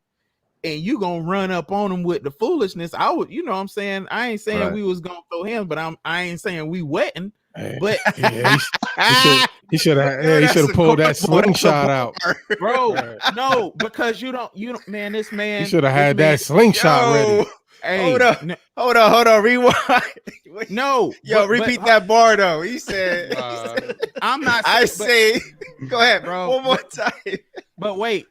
and you gonna run up on him with the foolishness. I would, you know what I'm saying? I ain't saying we was gonna throw him, but I ain't saying we wetting. But he should have pulled that slingshot out, bro. No, because you don't, man. This man, he should have had that slingshot ready. Hey, hold on, rewind. No, repeat that bar though. He said, "I'm not." Go ahead, bro. One more time. But wait.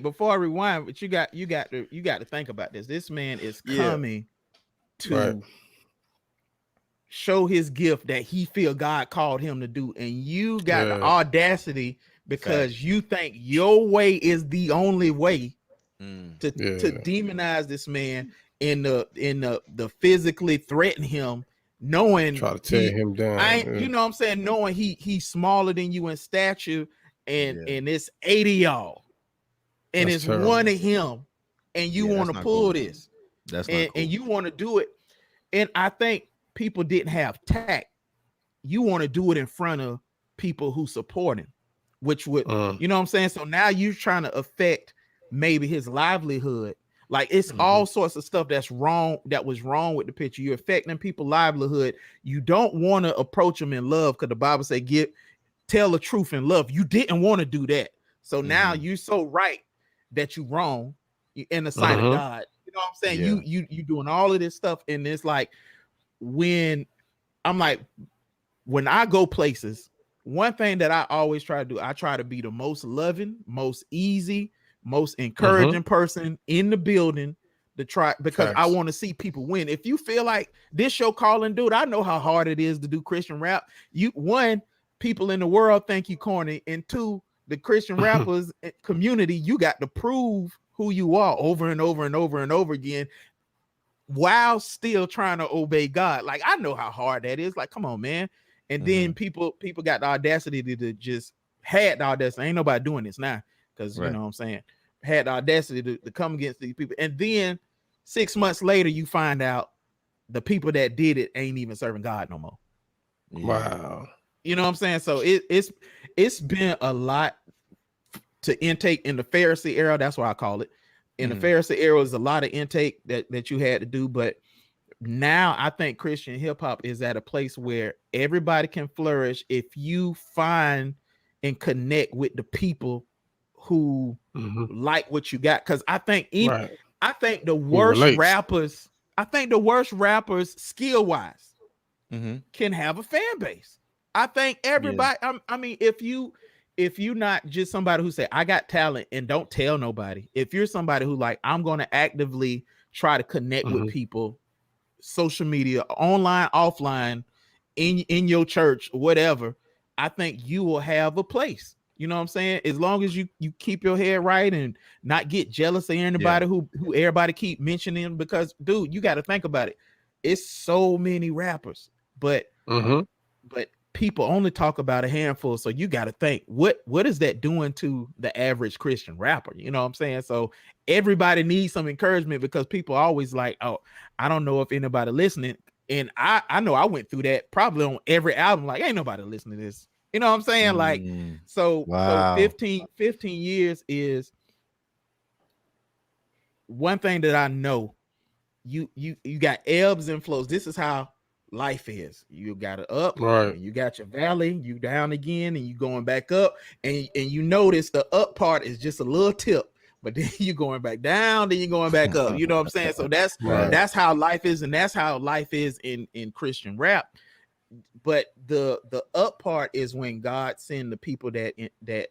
Before I rewind, but you got to think about this. This man is coming to show his gift that he feel God called him to do, and you got the audacity because you think your way is the only way to demonize this man. In the physically threaten him, knowing try to tear him down. You know what I'm saying? Knowing he's smaller than you in stature, and it's 80 y'all, and it's terrible. One of him, and you want to pull this. That's not cool. And you want to do it. And I think people didn't have tact. You want to do it in front of people who support him, which would you know what I'm saying? So now you're trying to affect maybe his livelihood. Like it's all sorts of stuff that was wrong with the picture. You're affecting people's livelihood. You don't want to approach them in love, because the Bible say tell the truth in love. You didn't want to do that. So now you're so right that you're wrong in the sight of God. You know what I'm saying? Yeah. You doing all of this stuff, and it's like when I go places, one thing that I always try to do, I try to be the most loving, most easy, most encouraging person in the building to try, because I want to see people win. If you feel like this your calling, dude, I know how hard it is to do Christian rap. People in the world think you corny, and 2, the Christian rappers community, you got to prove who you are over and over and over and over again while still trying to obey God. Like, I know how hard that is. Like, come on, man. And then people got the audacity to just had the audacity. Ain't nobody doing this now, because you know what I'm saying, had the audacity to come against these people. And then 6 months later, you find out the people that did it ain't even serving God no more. Wow. You know what I'm saying? So it's been a lot to intake in the Pharisee era. That's why I call it. In the Pharisee era, was a lot of intake that you had to do. But now I think Christian hip hop is at a place where everybody can flourish if you find and connect with the people who like what you got. Because I think I think the worst rappers, skill wise, can have a fan base. I think everybody. I mean, if you not just somebody who say I got talent and don't tell nobody, if you're somebody who like, I'm going to actively try to connect with people, social media, online, offline, in your church, whatever, I think you will have a place. You know what I'm saying? As long as you keep your head right and not get jealous of anybody who everybody keep mentioning, because dude, you got to think about it. it's so many rappers, but people only talk about a handful. So you got to think, what is that doing to the average Christian rapper? You know what I'm saying? So everybody needs some encouragement, because people always like, oh, I don't know if anybody listening. And I know I went through that probably on every album. Like, ain't nobody listening to this. You know what I'm saying? Like, so 15 years is one thing that I know. You got ebbs and flows. This is how life is. You got it up, right? And you got your valley, you down again, and you going back up, and you notice the up part is just a little tip, but then you going back down, then you're going back up. You know what I'm saying? So that's how life is, and that's how life is in Christian rap. But the up part is when God send the people that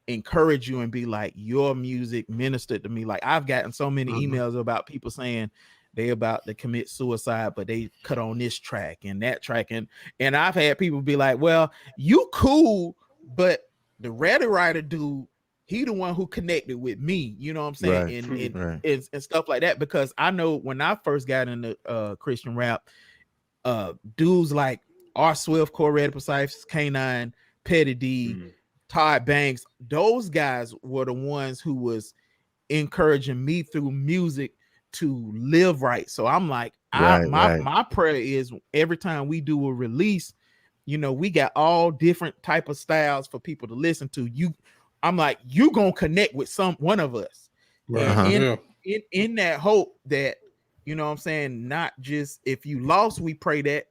encourage you and be like, your music ministered to me. Like, I've gotten so many emails about people saying they about to commit suicide, but they cut on this track and that track. And I've had people be like, well, you cool, but the ReadyWriter dude, he the one who connected with me. You know what I'm saying? Right. And stuff like that. Because I know when I first got into Christian rap, dudes like R. Swift, Corey Precise, K9, Petty D, Todd Banks, those guys were the ones who was encouraging me through music to live right. So I'm like, my prayer is every time we do a release, you know, we got all different type of styles for people to listen to. I'm like, you gonna connect with one of us. Right. In that hope that, you know what I'm saying, not just if you lost, we pray that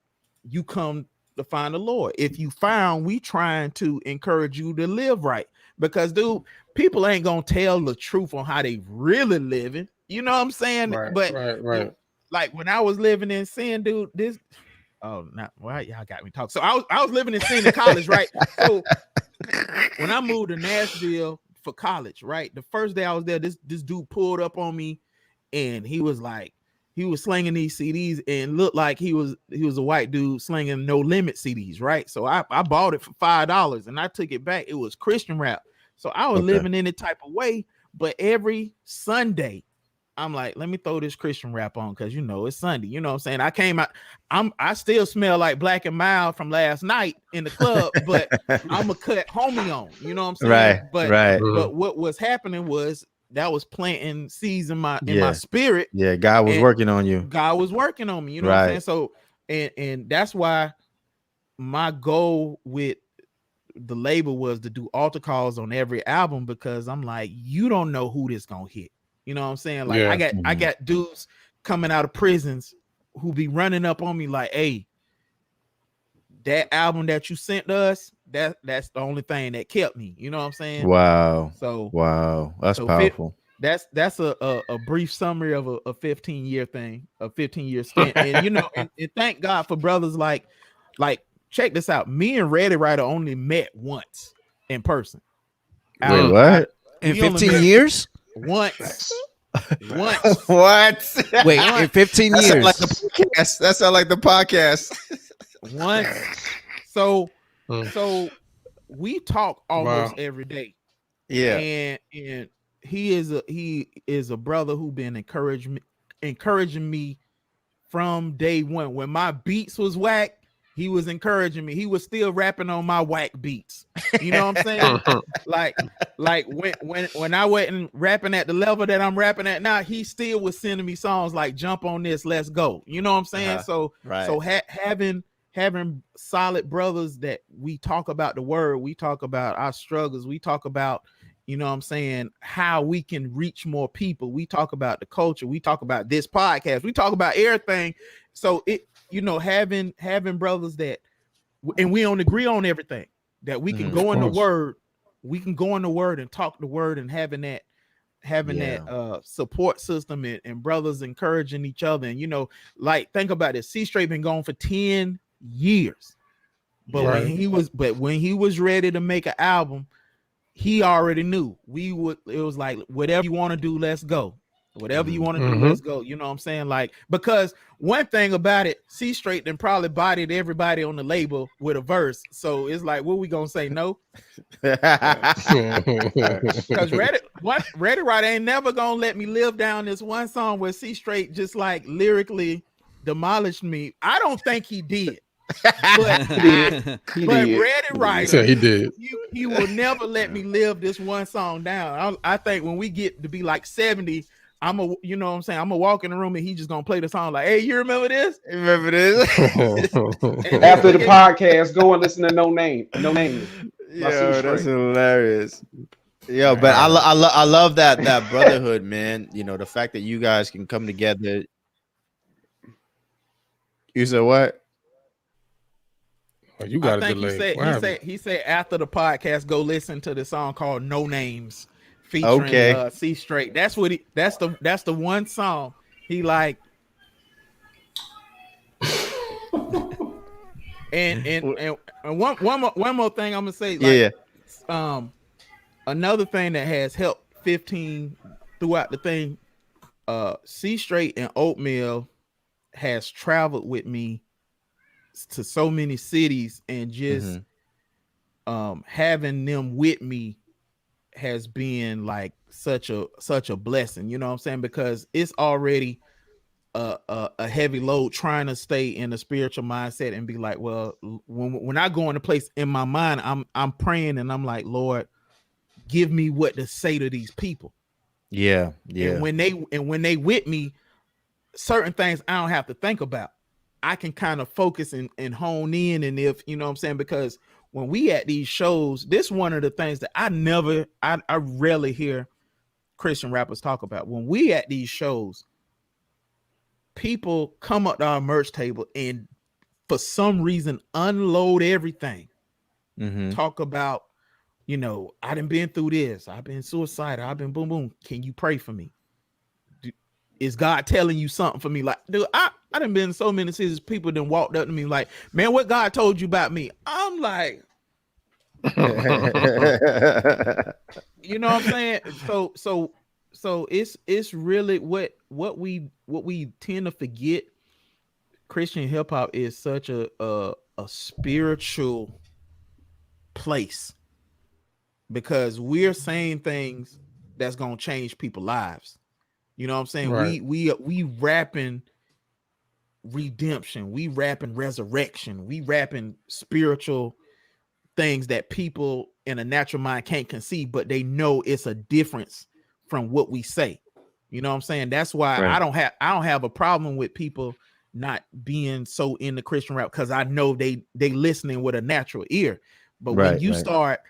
you come to find the Lord. If you found, we trying to encourage you to live right, because dude, people ain't gonna tell the truth on how they really living. You know what I'm saying? Right. Like when I was living in sin, dude, y'all got me talking. So I was living in sin in college, right? So when I moved to Nashville for college, right? The first day I was there, this dude pulled up on me, and he was slinging these CDs and looked like he was a white dude slinging No Limit CDs, right? So I bought it for $5 and I took it back. It was Christian rap. So I was living in it type of way, but every Sunday I'm like, let me throw this Christian rap on, because you know it's Sunday. You know what I'm saying? I came out, I still smell like Black and Mild from last night in the club, but I'm a cut homie on. You know what I'm saying? But what was happening was that was planting seeds in my spirit. Yeah, God was working on you. God was working on me. You know what I'm saying? So and that's why my goal with the label was to do altar calls on every album, because I'm like, you don't know who this gonna hit. You know what I'm saying? Like I got dudes coming out of prisons who be running up on me like, hey, that album that you sent us, that's the only thing that kept me. You know what I'm saying? Wow. So that's powerful. That's a brief summary of a 15-year thing, a 15-year stint. And you know, and thank God for brothers like check this out. Me and ReadyWriter only met once in person. Wait, what? In 15 years? Once. What? Wait, in 15 years. That sounds like the podcast. Once. So we talk almost every day. Yeah. And he is a brother who been encouraging me from day one. When my beats was whack, he was encouraging me. He was still rapping on my whack beats. You know what I'm saying? like when I wasn't rapping at the level that I'm rapping at now, he still was sending me songs like "Jump on This, Let's Go." You know what I'm saying? So having solid brothers that we talk about the word, we talk about our struggles, we talk about, you know what I'm saying, how we can reach more people. We talk about the culture. We talk about this podcast. We talk about everything. So you know, having brothers that, and we don't agree on everything, that we can go in the word, and talk the word, and having that support system and brothers encouraging each other. And, you know, like, think about it. Cstraight been gone for 10 years, but when he was ready to make an album, he already knew it was like, whatever you want to do, let's go. Whatever you want to do, let's go. You know what I'm saying? Like, because one thing about it, Cstraight then probably bodied everybody on the label with a verse. So it's like, what we gonna say? No, because ReadyWriter ain't never gonna let me live down this one song where Cstraight just like lyrically demolished me. I don't think he did. But ReadyWriter, he did. He will never let me live this one song down. I think when we get to be like 70, I'm gonna walk in the room and he's just gonna play the song like, hey, you remember this? Remember this? After the podcast, go and listen to No Name. No Name. Yo, that's hilarious. Yo, but I love that brotherhood, man. You know, the fact that you guys can come together. You said what? Oh, you got a delay. He said after the podcast, go listen to the song called No Names featuring Cstraight. That's the one song he like. and one more thing I'm gonna say. Like, another thing that has helped 15 throughout the thing, Cstraight and Oatmeal has traveled with me to so many cities, and just having them with me has been like such a blessing, you know what I'm saying? Because it's already a heavy load trying to stay in a spiritual mindset and be like, well, when I go in a place in my mind, I'm praying and I'm like, Lord, give me what to say to these people. Yeah. And when they with me, certain things I don't have to think about. I can kind of focus and hone in. And if, you know what I'm saying, because when we at these shows, this one of the things that I rarely hear Christian rappers talk about. When we at these shows, people come up to our merch table and for some reason unload everything. Talk about, you know, I done been through this. I've been suicidal. I've been boom, boom. Can you pray for me? Is God telling you something for me? Like, dude, I done been in so many cities. People done walked up to me like, man, what God told you about me? I'm like, you know what I'm saying? So it's really what we tend to forget. Christian hip hop is such a spiritual place, because we're saying things that's gonna change people's lives. You know what I'm saying? Right. We rapping redemption, we rapping resurrection, we rapping spiritual things that people in a natural mind can't conceive, but they know it's a difference from what we say. You know what I'm saying? That's why I don't have a problem with people not being so in the Christian rap, because I know they listening with a natural ear. But when you start,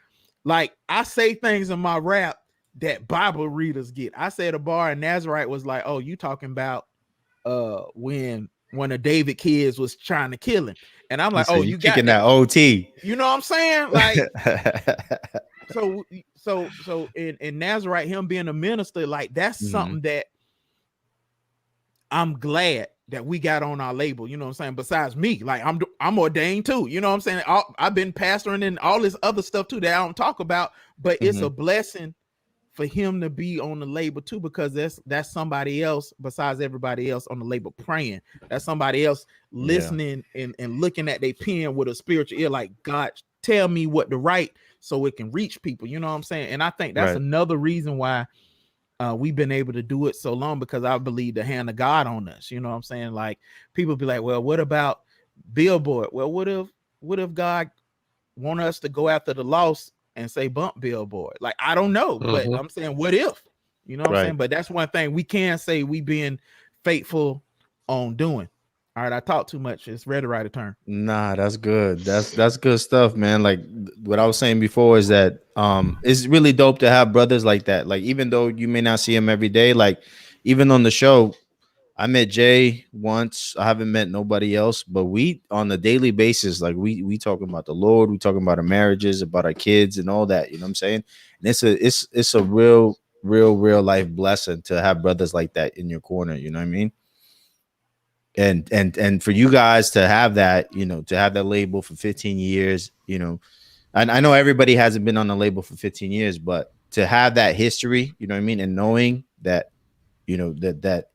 like, I say things in my rap that Bible readers get. I said a bar in Nazarite was like, oh, you talking about when one of David kids was trying to kill him. And I'm like, oh, you got that OT. You know what I'm saying? Like, so in Nazarite, him being a minister, like, that's something that I'm glad that we got on our label. You know what I'm saying? Besides me, like, I'm ordained too. You know what I'm saying? I've been pastoring and all this other stuff too that I don't talk about, but it's a blessing for him to be on the label too, because that's somebody else besides everybody else on the label praying. That's somebody else listening and looking at their pen with a spiritual ear, like, God, tell me what to write so it can reach people. You know what I'm saying? And I think that's another reason why we've been able to do it so long, because I believe the hand of God on us. You know what I'm saying? Like, people be like, well, what about Billboard? Well, what if God want us to go after the lost and say bump Billboard? Like, I don't know, but I'm saying, what if? You know what I'm saying? But that's one thing we can say we being faithful on doing. All right, I talk too much. It's ReadyWriter turn. Nah, that's good. That's good stuff, man. Like, what I was saying before is that it's really dope to have brothers like that. Like, even though you may not see him every day, like, even on the show, I met Jay once. I haven't met nobody else, but we on a daily basis, like, we talking about the Lord, we talking about our marriages, about our kids and all that. You know what I'm saying? And it's a real life blessing to have brothers like that in your corner. You know what I mean? And for you guys to have that, you know, to have that label for 15 years, you know, and I know everybody hasn't been on the label for 15 years, but to have that history, you know what I mean, and knowing that, you know, that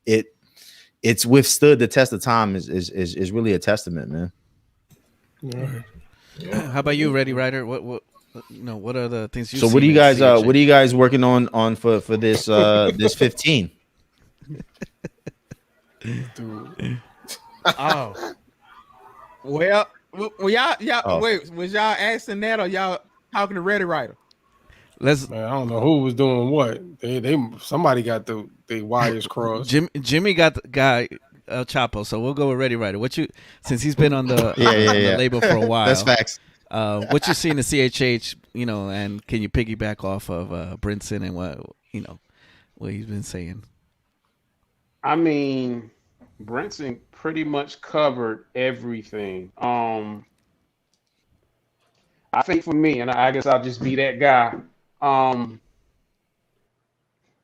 it's withstood the test of time is really a testament, man. How about you, ReadyWriter? What you know, what are the things you so what are you guys working on for this this 15? Oh, well, wait, was y'all asking that or y'all talking to ReadyWriter? Man, I don't know who was doing what. Somebody got the wires crossed. Jimmy got the guy Chapo, so we'll go with ReadyWriter. Since he's been on the the label for a while. That's facts. What you see in the CHH, and can you piggyback off of Brinson and what he's been saying? I mean, Brinson pretty much covered everything. I think for me, and I guess I'll just be that guy.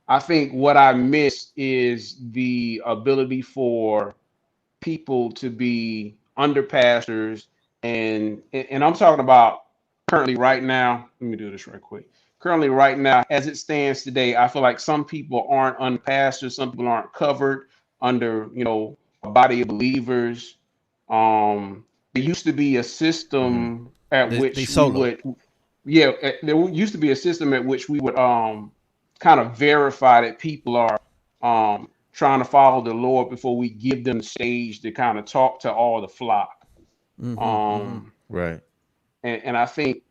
I think what I miss is the ability for people to be under pastors, and I'm talking about currently right now. Let me do this right quick. Currently right now, as it stands today, I feel like some people aren't unpastored, some people aren't covered under, a body of believers. There used to be a system at which we would, there used to be a system at which we would kind of verify that people are trying to follow the Lord before we give them the stage to kind of talk to all the flock. Right. And I think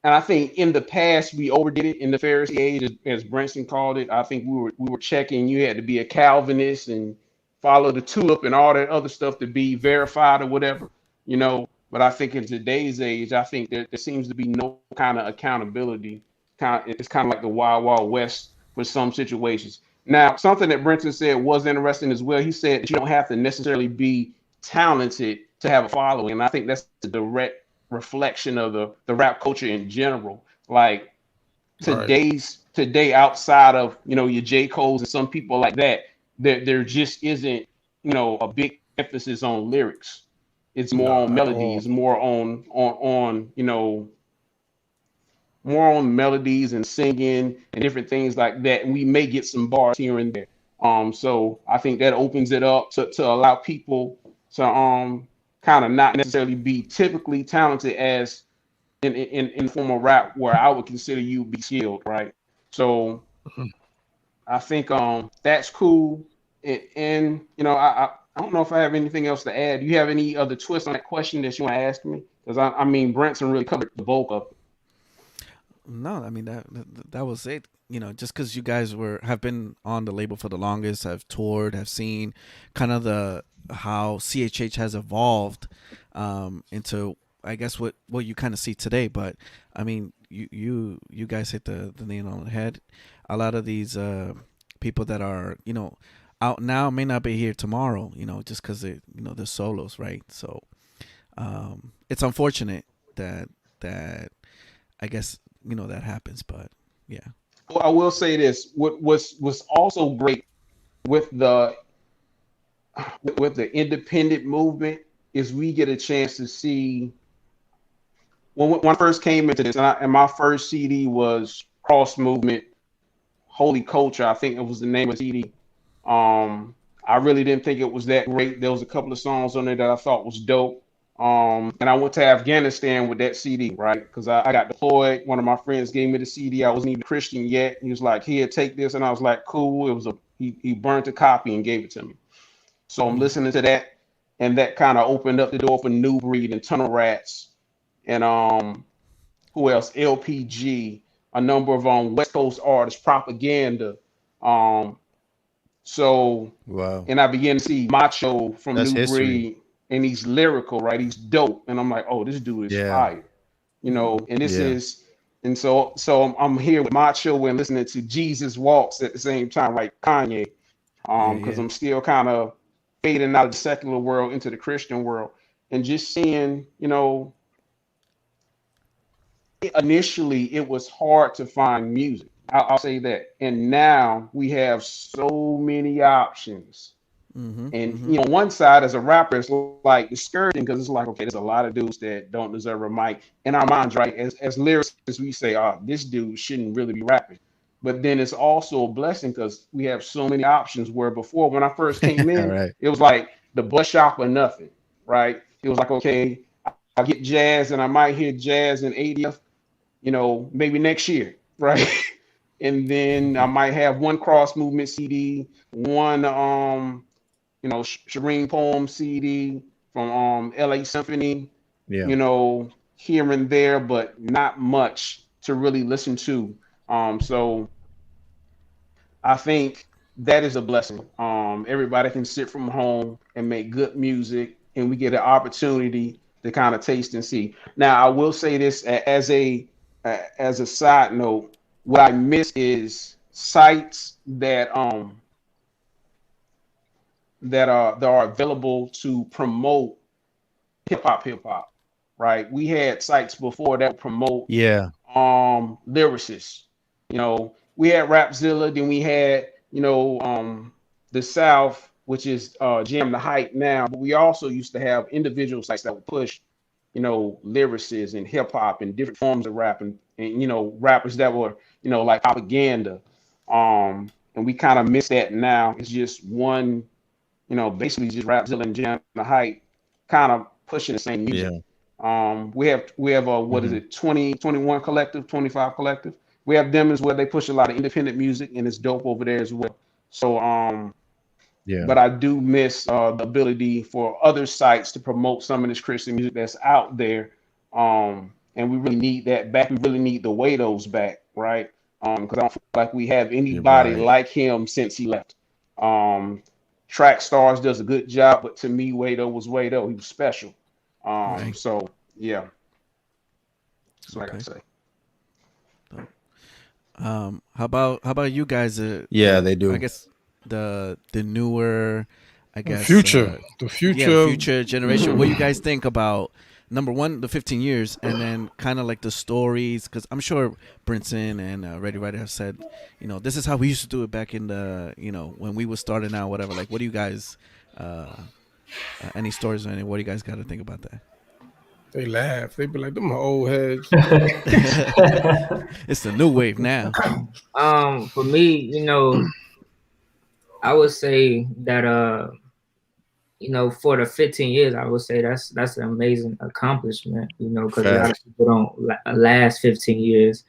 in the past we overdid it in the Pharisee age, as Brinson called it. I think we were checking. You had to be a Calvinist and follow the tulip and all that other stuff to be verified or whatever, But I think in today's age, I think there seems to be no kind of accountability. It's kind of like the Wild Wild West for some situations. Now, something that Brinson said was interesting as well. He said that you don't have to necessarily be talented to have a following, and I think that's the direct reflection of the rap culture in general. Like today, outside of your J. Cole's and some people like that, there just isn't a big emphasis on lyrics. It's more on melodies, more on more on melodies and singing and different things like that. And we may get some bars here and there. So I think that opens it up to allow people to kind of not necessarily be typically talented as in form of rap, where I would consider you be skilled, right? So I think that's cool. And I don't know if I have anything else to add. Do you have any other twist on that question that you want to ask me? Because I mean, Brinson really covered the bulk of it. No, I mean that was it. Just because you guys have been on the label for the longest, have toured, have seen kind of how CHH has evolved into, I guess, what you kind of see today. But I mean, you guys hit the nail on the head. A lot of these people that are out now may not be here tomorrow. Just because they're solos, right? So it's unfortunate that I guess that happens, but yeah. Well, I will say this: what was also great with the independent movement is we get a chance to see. When I first came into this, and my first CD was Cross Movement, Holy Culture. I think it was the name of the CD. I really didn't think it was that great. There was a couple of songs on there that I thought was dope. And I went to Afghanistan with that CD, right? Because I got deployed. One of my friends gave me the CD. I wasn't even Christian yet. He was like, "Here, take this," and I was like, "Cool." It was he burnt a copy and gave it to me. So I'm listening to that, and that kind of opened up the door for New Breed and Tunnel Rats, and who else? LPG, a number of West Coast artists, Propaganda. So wow. And I began to see Macho from New Breed. And he's lyrical, right? He's dope. And I'm like, oh, this dude is fire. And this is, and so I'm here with Macho and listening to Jesus Walks at the same time, like Kanye. Because I'm still kind of fading out of the secular world into the Christian world. And just seeing, initially it was hard to find music. I'll say that. And now we have so many options. And one side as a rapper is like discouraging because it's like, okay, there's a lot of dudes that don't deserve a mic. In our minds, right, as lyricists, we say, oh, this dude shouldn't really be rapping. But then it's also a blessing because we have so many options, where before, when I first came in, it was like the bus shop or nothing, right? It was like, okay, I get jazz and I might hear jazz in ADF, maybe next year, right? And then I might have one Cross Movement CD, one you know, Shireen Poem CD from LA Symphony, Yeah. you know, here and there, but not much to really listen to. So I think that is a blessing. Everybody can sit from home and make good music, and we get an opportunity to kind of taste and see. Now, I will say this as a side note, what I miss is sites that are available to promote hip hop, right? We had sites before that promote lyricists. You know, we had Rapzilla, then we had, you know, the South, which is Jam the Hype now, but we also used to have individual sites that would push, you know, lyricists and hip hop and different forms of rap and, you know, rappers that were, you know, like propaganda. And we kind of miss that now. It's just one, you know, basically just Rapzilla and Jam the Hype kind of pushing the same music. We have what is it, 21 collective, 25 collective. We have them as well. They push a lot of independent music, and it's dope over there as well. So but I do miss the ability for other sites to promote some of this Christian music that's out there. And we really need that back. We really need the Wados back, right? Because I don't feel like we have anybody like him since he left. Track Stars does a good job, but to me, Wado was Wado. He was special. So yeah, that's what I gotta say. How about you guys? They do. I guess the newer, I guess the future generation. What do you guys think about number one, the 15 years, and then kind of like the stories? Because I'm sure Brinson and ReadyWriter have said, you know, this is how we used to do it back in the, you know, when we were starting out, whatever. Like, what do you guys? Any stories or any? What do you guys got to think about that? They laugh. They be like, them old heads. It's the new wave now. For me, you know, I would say that you know, for the 15 years, I would say that's an amazing accomplishment, you know, because a lot of people don't last 15 years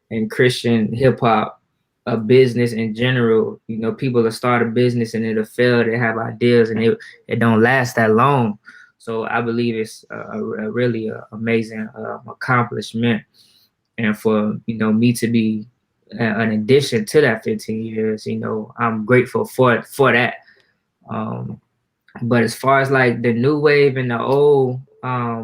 in Christian hip hop, a business in general. You know, people will start a business and it'll fail. They have ideas and it don't last that long. So I believe it's a really amazing accomplishment. And for, you know, me to be an addition to that 15 years, you know, I'm grateful for that. But as far as like the new wave and the old, I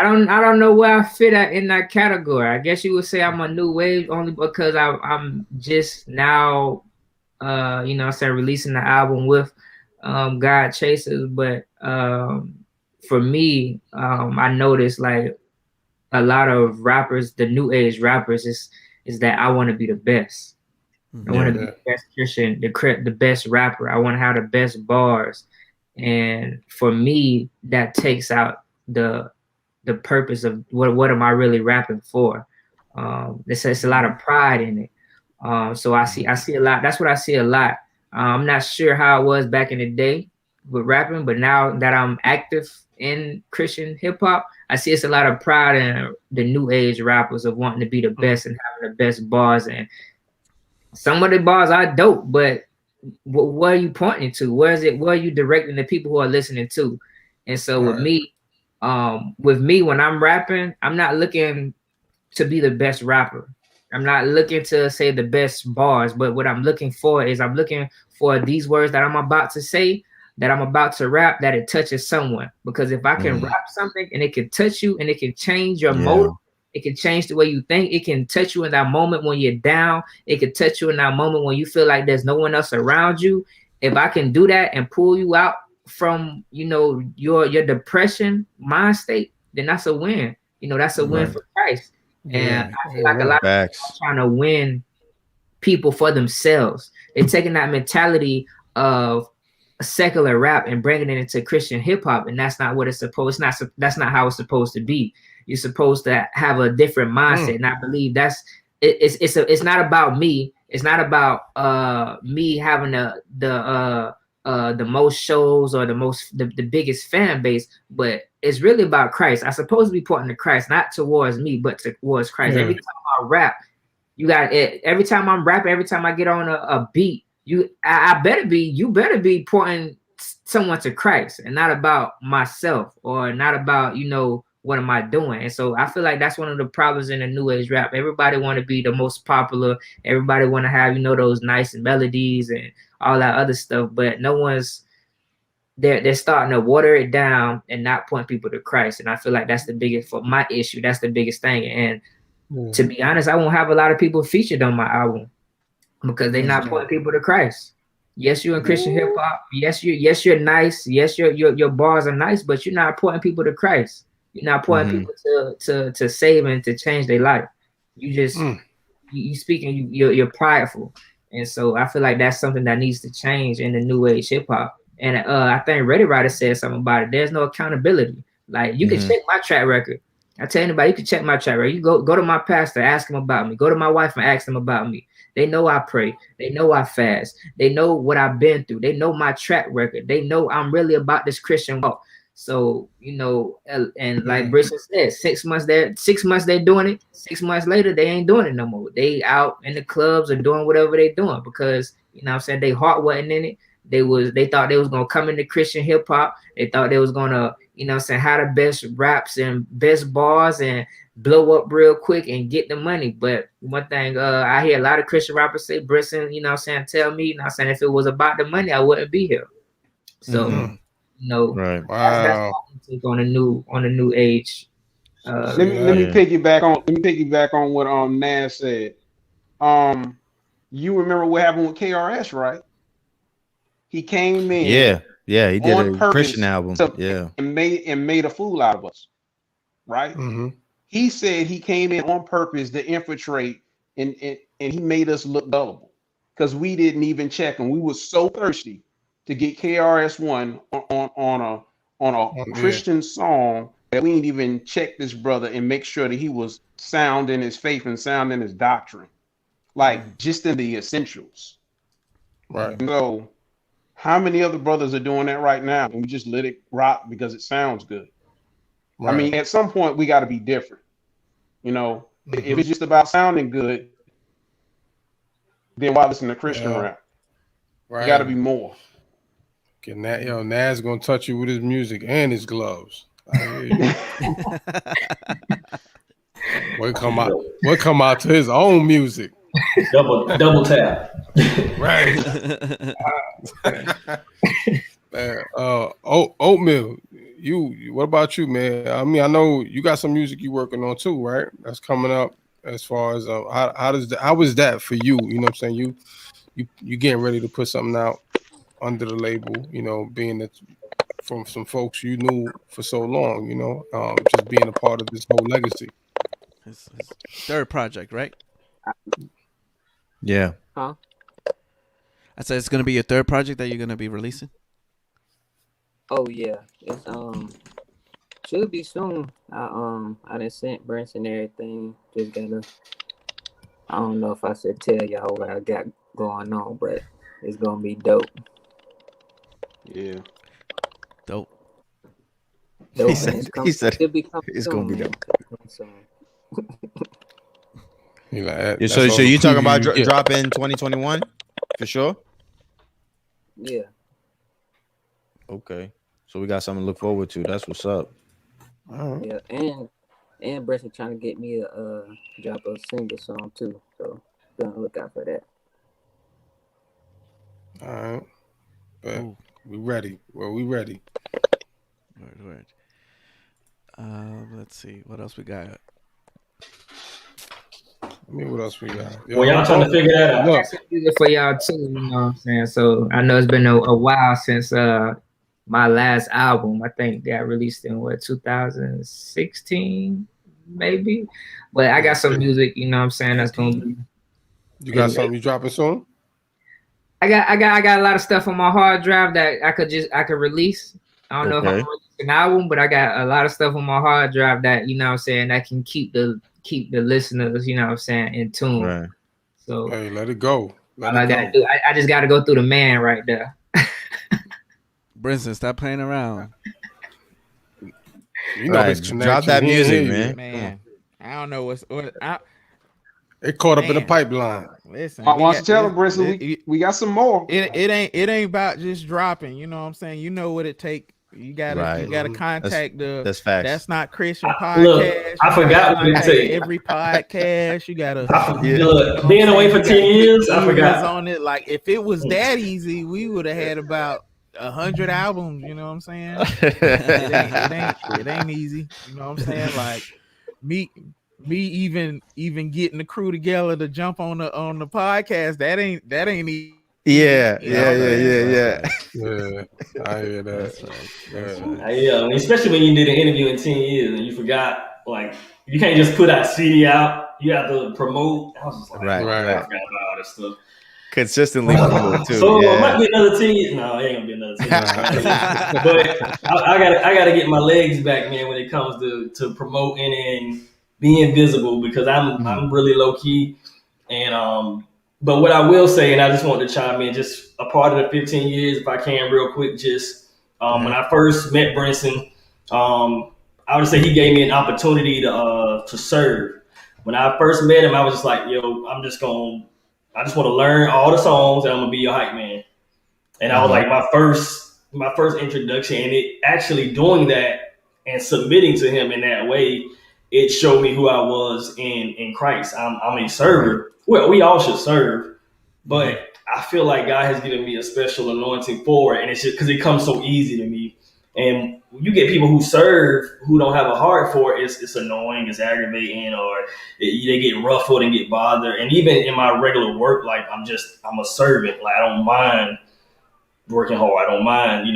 don't know where I fit at in that category. I guess you would say I'm a new wave only because I'm just now, you know, releasing the album with GodChaserz. But for me, I noticed like a lot of rappers, the new age rappers, is that I want to be the best. I want to be the best Christian, the best rapper. I want to have the best bars. And for me, that takes out the purpose of what am I really rapping for. It's a lot of pride in it. So I see a lot. That's what I see a lot. I'm not sure how it was back in the day with rapping, but now that I'm active in Christian hip hop, I see it's a lot of pride in the new age rappers of wanting to be the best and having the best bars. And some of the bars are dope, but what are you pointing to? Where are you directing the people who are listening to? And so with me, when I'm rapping, I'm not looking to be the best rapper. I'm not looking to say the best bars, but what I'm looking for is I'm looking for these words that I'm about to say, that I'm about to rap, that it touches someone. Because if I can rap something and it can touch you and it can change your motive, it can change the way you think. It can touch you in that moment when you're down. It can touch you in that moment when you feel like there's no one else around you. If I can do that and pull you out from, you know, your depression mind state, then that's a win. You know, that's a win for Christ. And I feel like a lot of people are trying to win people for themselves. They're taking that mentality of a secular rap and bringing it into Christian hip hop, and that's not what it's supposed. That's not how it's supposed to be. You're supposed to have a different mindset, and I believe it's not about me. It's not about me having the most shows or the biggest fan base, but it's really about Christ. I'm supposed to be pointing to Christ, not towards me, but towards Christ. Every time I rap, You got it every time I'm rapping, every time I get on a beat, you better be pointing someone to Christ and not about myself or not about, what am I doing? And so I feel like that's one of the problems in the new age rap. Everybody want to be the most popular. Everybody want to have, those nice melodies and all that other stuff, but no one's they're starting to water it down and not point people to Christ. And I feel like that's the biggest, for my issue, that's the biggest thing. And to be honest, I won't have a lot of people featured on my album because they're not pointing people to Christ. Yes, you're in Christian hip hop. Yes, you're nice. Yes, your bars are nice, but you're not pointing people to Christ. You're not pointing people to save and to change their life. You just you speaking. You're prideful, and so I feel like that's something that needs to change in the new age hip hop. And I think ReadyWriter said something about it. There's no accountability. Like you can check my track record. I tell anybody, you can check my track record. You go to my pastor, ask him about me. Go to my wife and ask them about me. They know I pray. They know I fast. They know what I've been through. They know my track record. They know I'm really about this Christian walk. So, and like Brinson said, 6 months they're doing it. 6 months later, they ain't doing it no more. They out in the clubs or doing whatever they doing because, they heart wasn't in it. They thought they was gonna come into Christian hip hop. They thought they was gonna, have the best raps and best bars and blow up real quick and get the money. But one thing I hear a lot of Christian rappers say, Brinson, tell me, if it was about the money, I wouldn't be here. So, right. Wow. That's on the new age. Let me piggyback on what Nas said. You remember what happened with KRS, right? He came in. Yeah, he did a Christian album. And made a fool out of us. Right? Mm-hmm. He said he came in on purpose to infiltrate and he made us look gullible because we didn't even check him. We were so thirsty to get KRS-One on a Christian song that we didn't even check this brother and make sure that he was sound in his faith and sound in his doctrine. Like just in the essentials. Right. So how many other brothers are doing that right now? And we just let it rock because it sounds good. Right. I mean, at some point we got to be different. If it's just about sounding good, then why listen to Christian rap? Right. Got to be more. Getting that, Nas gonna touch you with his music and his gloves. What come out to his own music? Double tap. Right. Oatmeal. What about you, man? I mean, I know you got some music you working on too, right? That's coming up. As far as how was that for you? You know what I'm saying? You getting ready to put something out under the label, being that from some folks you knew for so long, just being a part of this whole legacy. His third project, right? Yeah. Huh? I said it's gonna be your third project that you're gonna be releasing. Oh yeah, it's should be soon. I done sent Brinson everything. Just gotta. I don't know if I should tell y'all what I got going on, but it's gonna be dope. Yeah. Dope. He said it's gonna be dope. So you talking about dropping 2021 for sure? Yeah. Okay. So we got something to look forward to. That's what's up. Yeah, and Brinson trying to get me a drop a single song too. So gonna look out for that. All right. But we ready. Well, we ready. Right. Let's see. What else we got? What else we got? Well, y'all trying to figure that out. I got some music for y'all too, you know what I'm saying? So I know it's been a while since my last album. I think got released in 2016, maybe. But I got some music, you know what I'm saying, that's gonna be. You got something you dropping soon? I got a lot of stuff on my hard drive that I could release. I don't know if I'm gonna release an album, but I got a lot of stuff on my hard drive that, you know what I'm saying, that can keep the listeners, you know what I'm saying, in tune. Right. So hey, let it go. I just gotta go through the man right there. Brinson, stop playing around. Drop that music, man. I don't know It caught up in the pipeline. Listen, I want to tell them, Brinson, we got some more. It ain't about just dropping. You know what I'm saying? You know what it take. You gotta contact that's facts. That's Not Christian podcast. Look, I forgot what to say. Every podcast you gotta look, being away for 10 years. I forgot on it. Like if it was that easy, we would have had about 100 albums. You know what I'm saying? it ain't easy. You know what I'm saying? Like me even getting the crew together to jump on the podcast. That ain't easy. Yeah. I hear that. Yeah, especially when you did an interview in 10 years and you forgot, like, you can't just put that CD out. You have to promote. I was just like, right. I forgot about all this stuff. Consistently promote too. So it might be another 10 years. No, it ain't gonna be another 10 years. But I gotta get my legs back, man, when it comes to promoting and being visible, because I'm really low key. And but what I will say, and I just want to chime in, just a part of the 15 years, if I can, real quick, just when I first met Brinson, I would say he gave me an opportunity to serve. When I first met him, I was just like, yo, I just want to learn all the songs and I'm gonna be your hype man. And I was like, my first introduction, and it actually doing that and submitting to him in that way, it showed me who I was in Christ. I'm a server. Well, we all should serve, but I feel like God has given me a special anointing for it, and it's just because it comes so easy to me. And you get people who serve who don't have a heart for it, it's annoying, it's aggravating, or they get ruffled and get bothered. And even in my regular work, like I'm a servant. Like I don't mind working hard. I don't mind,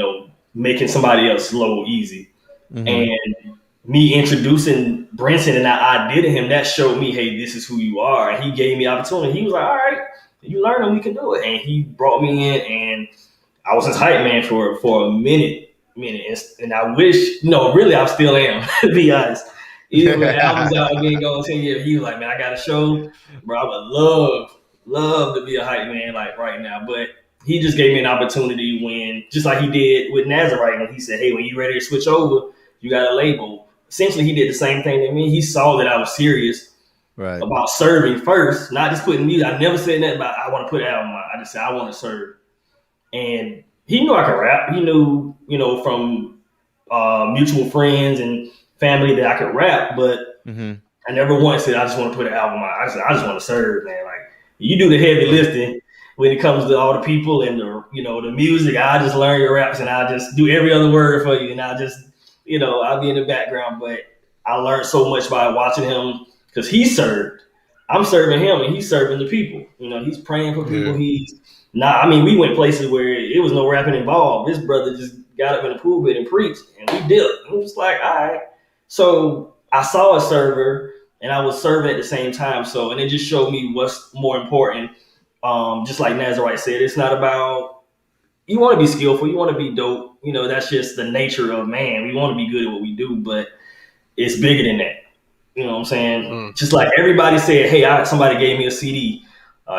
making somebody else low easy. And me introducing Brinson and that idea to him, that showed me, hey, this is who you are. And he gave me opportunity. He was like, all right, you learn and we can do it. And he brought me in, and I was his hype man for a minute. And I wish, really, I still am, to be honest. Even when albums out again going 10 years, he was like, man, I got a show. Bro, I would love to be a hype man like right now. But he just gave me an opportunity when, just like he did with Nazarite, when he said, hey, when you ready to switch over, you got a label. Essentially, he did the same thing to me. He saw that I was serious about serving first, not just putting music. I never said that about I want to put an album out. I just said I want to serve. And he knew I could rap. He knew, from mutual friends and family that I could rap. But I never once said I just want to put an album out. I said I just want to serve, man. Like you do the heavy lifting when it comes to all the people and the music. I just learn your raps and I just do every other word for you, and I just. I'll be in the background, but I learned so much by watching him because he served. I'm serving him and he's serving the people. He's praying for people. He's not, we went places where it was no rapping involved. This brother just got up in the pulpit and preached, and we dipped. It was like, all right. So I saw a server and I was serving at the same time. And it just showed me what's more important. Just like Nazarite said, it's not about, you want to be skillful, you want to be dope. That's just the nature of man. We want to be good at what we do, but it's bigger than that. You know what I'm saying? Just like everybody said, hey, somebody gave me a CD.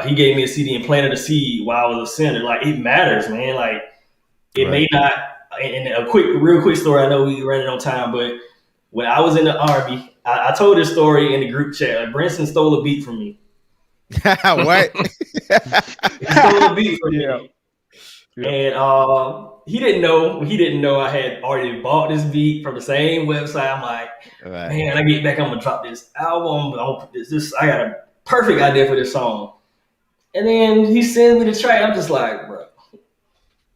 He gave me a CD and planted a seed while I was a sinner. Like, it matters, man. Like, it may not, and real quick story, I know we running on time, but when I was in the Army, I told this story in the group chat. Like, Brinson stole a beat from me. What? He stole a beat from me. And he didn't know I had already bought this beat from the same website. I'm like, man, I get back, I'm gonna drop this album. I got a perfect idea for this song. And then he sends me the track. I'm just like, bro,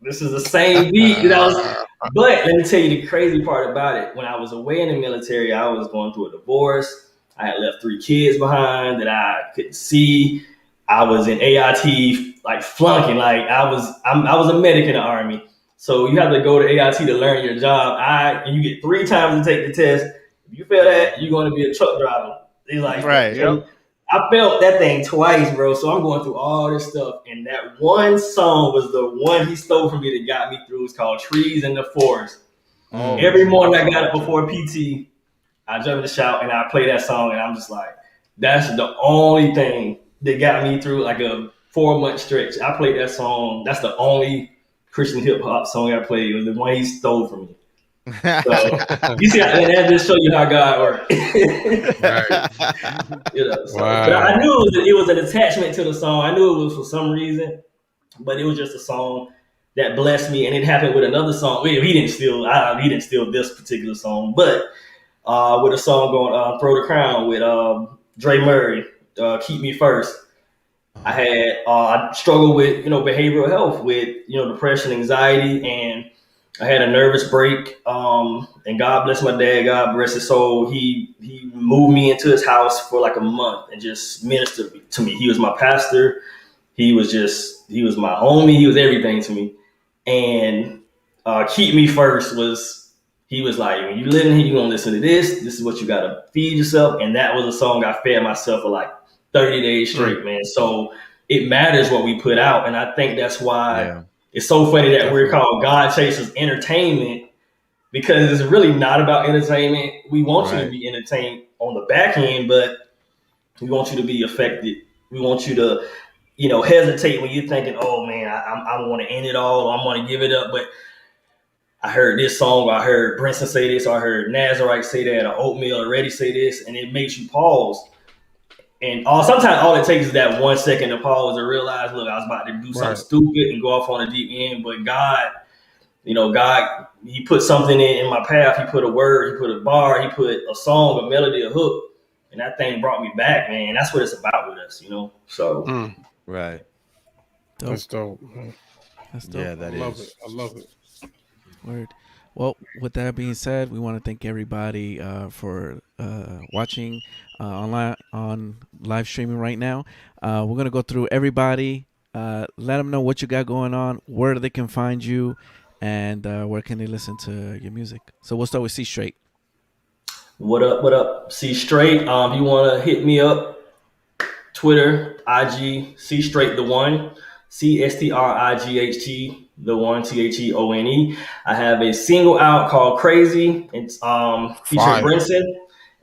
this is the same beat that I was. But let me tell you the crazy part about it. When I was away in the military, I was going through a divorce. I had left 3 kids behind that I couldn't see. I was in AIT, like flunking. Like I was a medic in the Army. So you have to go to AIT to learn your job. And you get 3 times to take the test. If you fail that, you're going to be a truck driver. It's like, I felt that thing twice, bro. So I'm going through all this stuff. And that one song was the one he stole from me that got me through. It's called Trees in the Forest. Every morning I got up before PT, I jump in the shower and I play that song. And I'm just like, that's the only thing that got me through like a 4-month stretch. I played that song. That's the only Christian hip hop song I played. It was the one he stole from me. So, you see, and that just show you how God works. You know, so, wow. But I knew it was an attachment to the song. I knew it was for some reason, but it was just a song that blessed me. And it happened with another song. He didn't steal this particular song, but with a song going "Throw the Crown" with Dre Murray, "Keep Me First." I struggled with behavioral health, with depression, anxiety, and I had a nervous break. And God bless my dad. God bless his soul. He moved me into his house for like a month and just ministered to me. He was my pastor. He was my homie. He was everything to me. And "Keep Me First" he was like, when you live in here, you're going to listen to this. This is what you got to feed yourself. And that was a song I fed myself for like 30 days straight, man. So it matters what we put out. And I think that's why it's so funny that we're called GodChaserz Entertainment, because it's really not about entertainment. We want you to be entertained on the back end, but we want you to be affected. We want you to, hesitate when you're thinking, oh man, I want to end it all, or I want to give it up. But I heard this song, or I heard Brinson say this, or I heard Nazarite say that, or Oatmeal already say this, and it makes you pause. And sometimes all it takes is that 1 second to pause and realize, look, I was about to do something stupid and go off on a deep end. But God, he put something in my path. He put a word, he put a bar, he put a song, a melody, a hook. And that thing brought me back, man. That's what it's about with us, So, right. That's dope. That's dope. Yeah, that is. I love it. Word. Well, with that being said, we want to thank everybody for watching online on live streaming right now. We're going to go through everybody, let them know what you got going on, where they can find you, and where can they listen to your music. So we'll start with Cstraight. What up? Cstraight. If you want to hit me up, Twitter, IG, Cstraight the One, CSTRIGHT the One, THEONE. I have a single out called Crazy. It's featuring Brinson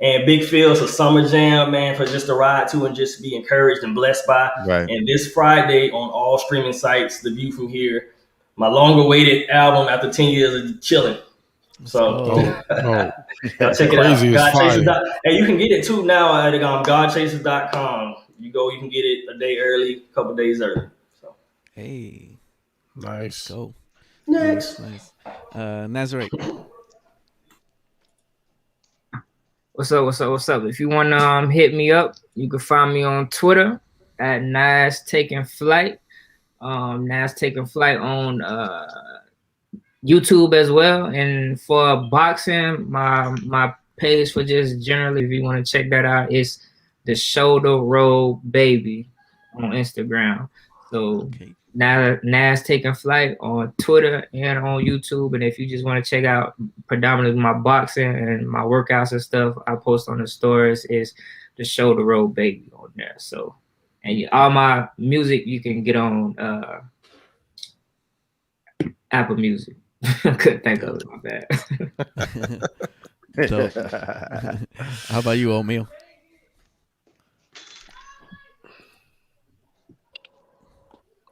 and Big Phil. It's a summer jam, man, for just to ride to and just be encouraged and blessed by. Right. And this Friday on all streaming sites, The View From Here, my long-awaited album after 10 years of chilling. So y'all check it out. GodChaserz. And you can get it too now at GodChaserz.com. You can get it a day early, a couple days early. So hey, nice. Go next. Nice. Nazarite. What's up? If you want to hit me up, you can find me on Twitter at Nas Taking Flight. Nas Taking Flight on YouTube as well. And for boxing, my page for just generally, if you want to check that out, is The Shoulder Roll Baby on Instagram. So Nas Taking Flight on Twitter and on YouTube. And if you just want to check out predominantly my boxing and my workouts and stuff I post on the stories, is The Shoulder Roll Baby on there. So, and all my music you can get on Apple Music. I couldn't think of it, my bad. How about you, Oatmeal?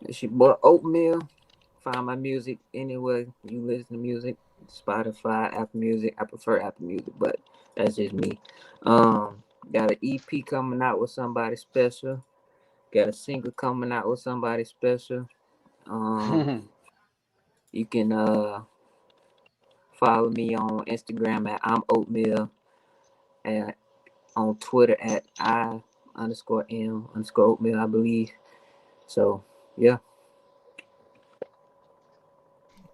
It's your boy Oatmeal. Find my music anywhere you listen to music. Spotify, Apple Music. I prefer Apple Music, but that's just me. Got an EP coming out with somebody special. Got a single coming out with somebody special. You can follow me on Instagram at I'm Oatmeal, and on Twitter at I_M_Oatmeal, I believe. So yeah.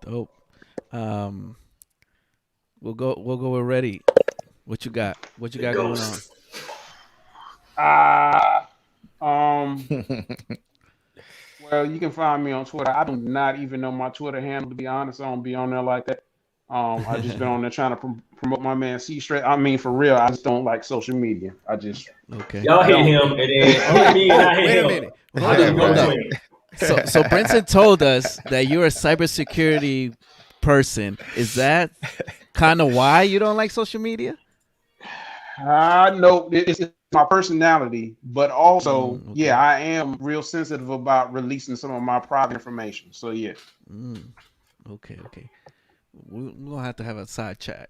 Dope. We'll go with Ready. What you got? What you got going on? Well, you can find me on Twitter. I do not even know my Twitter handle, to be honest. I don't be on there like that. I just been on there trying to promote my man Cstraight. I mean, for real, I just don't like social media. I just y'all hit him, and then me and I hit him. Wait a minute. Hold up. So Brinson told us that you're a cybersecurity person. Is that kind of why you don't like social media? No, it's my personality, but also, yeah, I am real sensitive about releasing some of my private information. So yeah. Okay. we're gonna have to have a side chat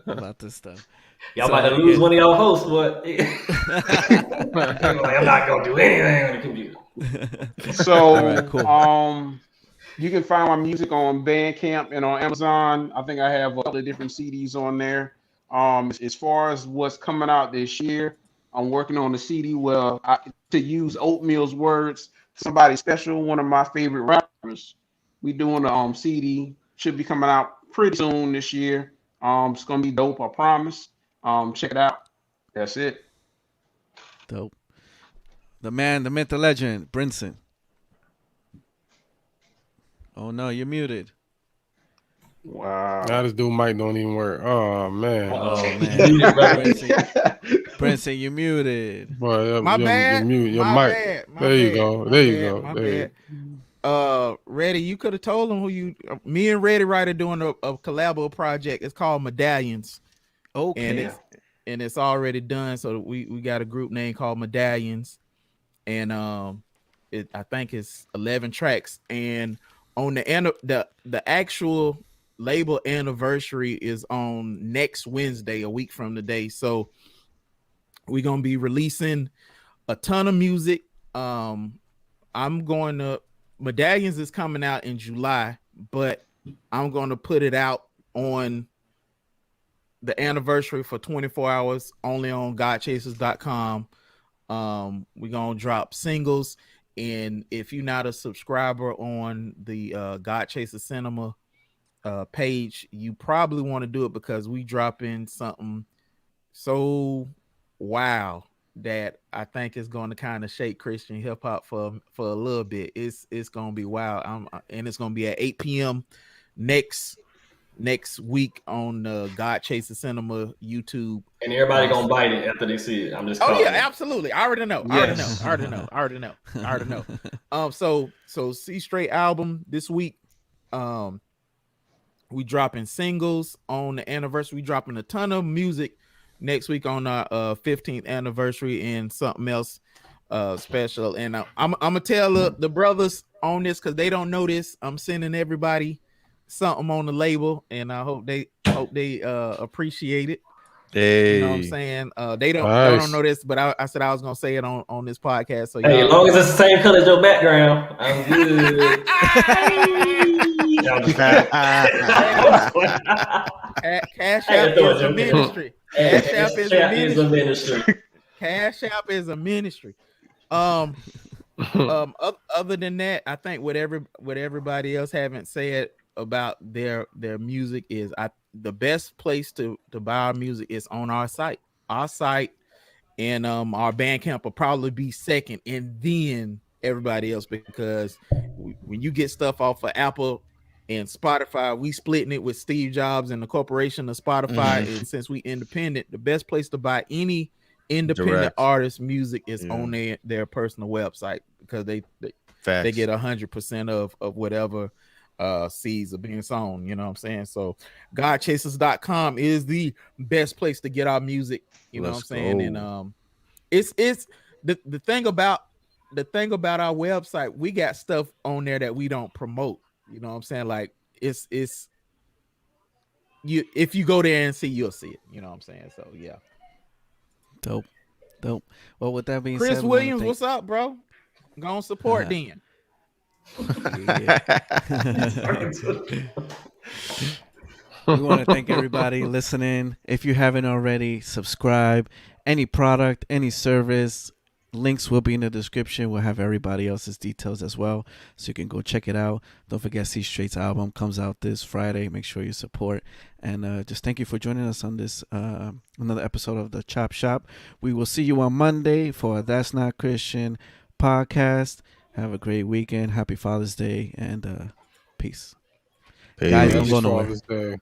about this stuff. Y'all about to lose one of y'all hosts, but I'm not gonna do anything on the computer. So, right, cool. You can find my music on Bandcamp and on Amazon. I think I have a couple of different CDs on there. As far as what's coming out this year, I'm working on a CD where to use Oatmeal's words, somebody special, one of my favorite rappers. We doing a CD, should be coming out pretty soon this year. It's gonna be dope, I promise. Check it out. That's it. Dope. The man, the myth, the legend, Brinson. Oh no, you're muted. Wow. Now this dude mic don't even work. Oh man. Oh man. Brinson, you're muted. Boy, my bad. Your mic. There you go. Ready, you could have told him me and ReadyWriter doing a collabo project. It's called Medallions. Okay. And it's already done. So we got a group name called Medallions. And I think it's 11 tracks. And on the actual label anniversary is on next Wednesday, a week from today. So we're gonna be releasing a ton of music. Medallions is coming out in July, but I'm gonna put it out on the anniversary for 24 hours only on GodChaserz.com. We're gonna drop singles, and if you're not a subscriber on the GodChaserz Cinema page, you probably want to do it because we drop in something so wow that I think is going to kind of shake Christian hip hop for a little bit. It's going to be wild. And it's going to be at 8 p.m. next week on GodChaserz Cinema YouTube. And everybody gonna bite it after they see it. I'm just absolutely. I already know. I already know. So Cstraight album this week. We dropping singles on the anniversary. We dropping a ton of music next week on our 15th anniversary and something else special. And I'm gonna tell the brothers on this because they don't know this. I'm sending everybody something on the label, and I hope they appreciate it. Hey. You know what I'm saying? They don't know this, but I said I was gonna say it on this podcast. So hey, as long as it's the same color as your background, I'm good. Cash App is a ministry. Cash App is a ministry. Cash App is a ministry. Other than that, I think what everybody else haven't said about their music is the best place to buy our music is on our site. Our site and our Bandcamp will probably be second, and then everybody else, because when you get stuff off of Apple and Spotify, we splitting it with Steve Jobs and the corporation of Spotify. And since we independent, the best place to buy any independent artist music is on their personal website, because they get 100% of whatever seeds are being sown. You know what I'm saying? So GodChaserz.com is the best place to get our music. You know what I'm saying? And it's the thing about our website, we got stuff on there that we don't promote. You know what I'm saying? Like it's you, if you go there and see, you'll see it. You know what I'm saying? So yeah. Dope. Well, with that being said, Chris Williams, what's up, bro? Go on support then. We want to thank everybody listening. If you haven't already, subscribe. Any product, any service, links will be in the description. We'll have everybody else's details as well, so you can go check it out. Don't forget, Cstraight's album comes out this Friday. Make sure you support. And just thank you for joining us on this another episode of the Chop Shop. We will see you on Monday for That's Not Christian podcast. Have a great weekend. Happy Father's Day, and peace. Peace. Guys, don't go nowhere.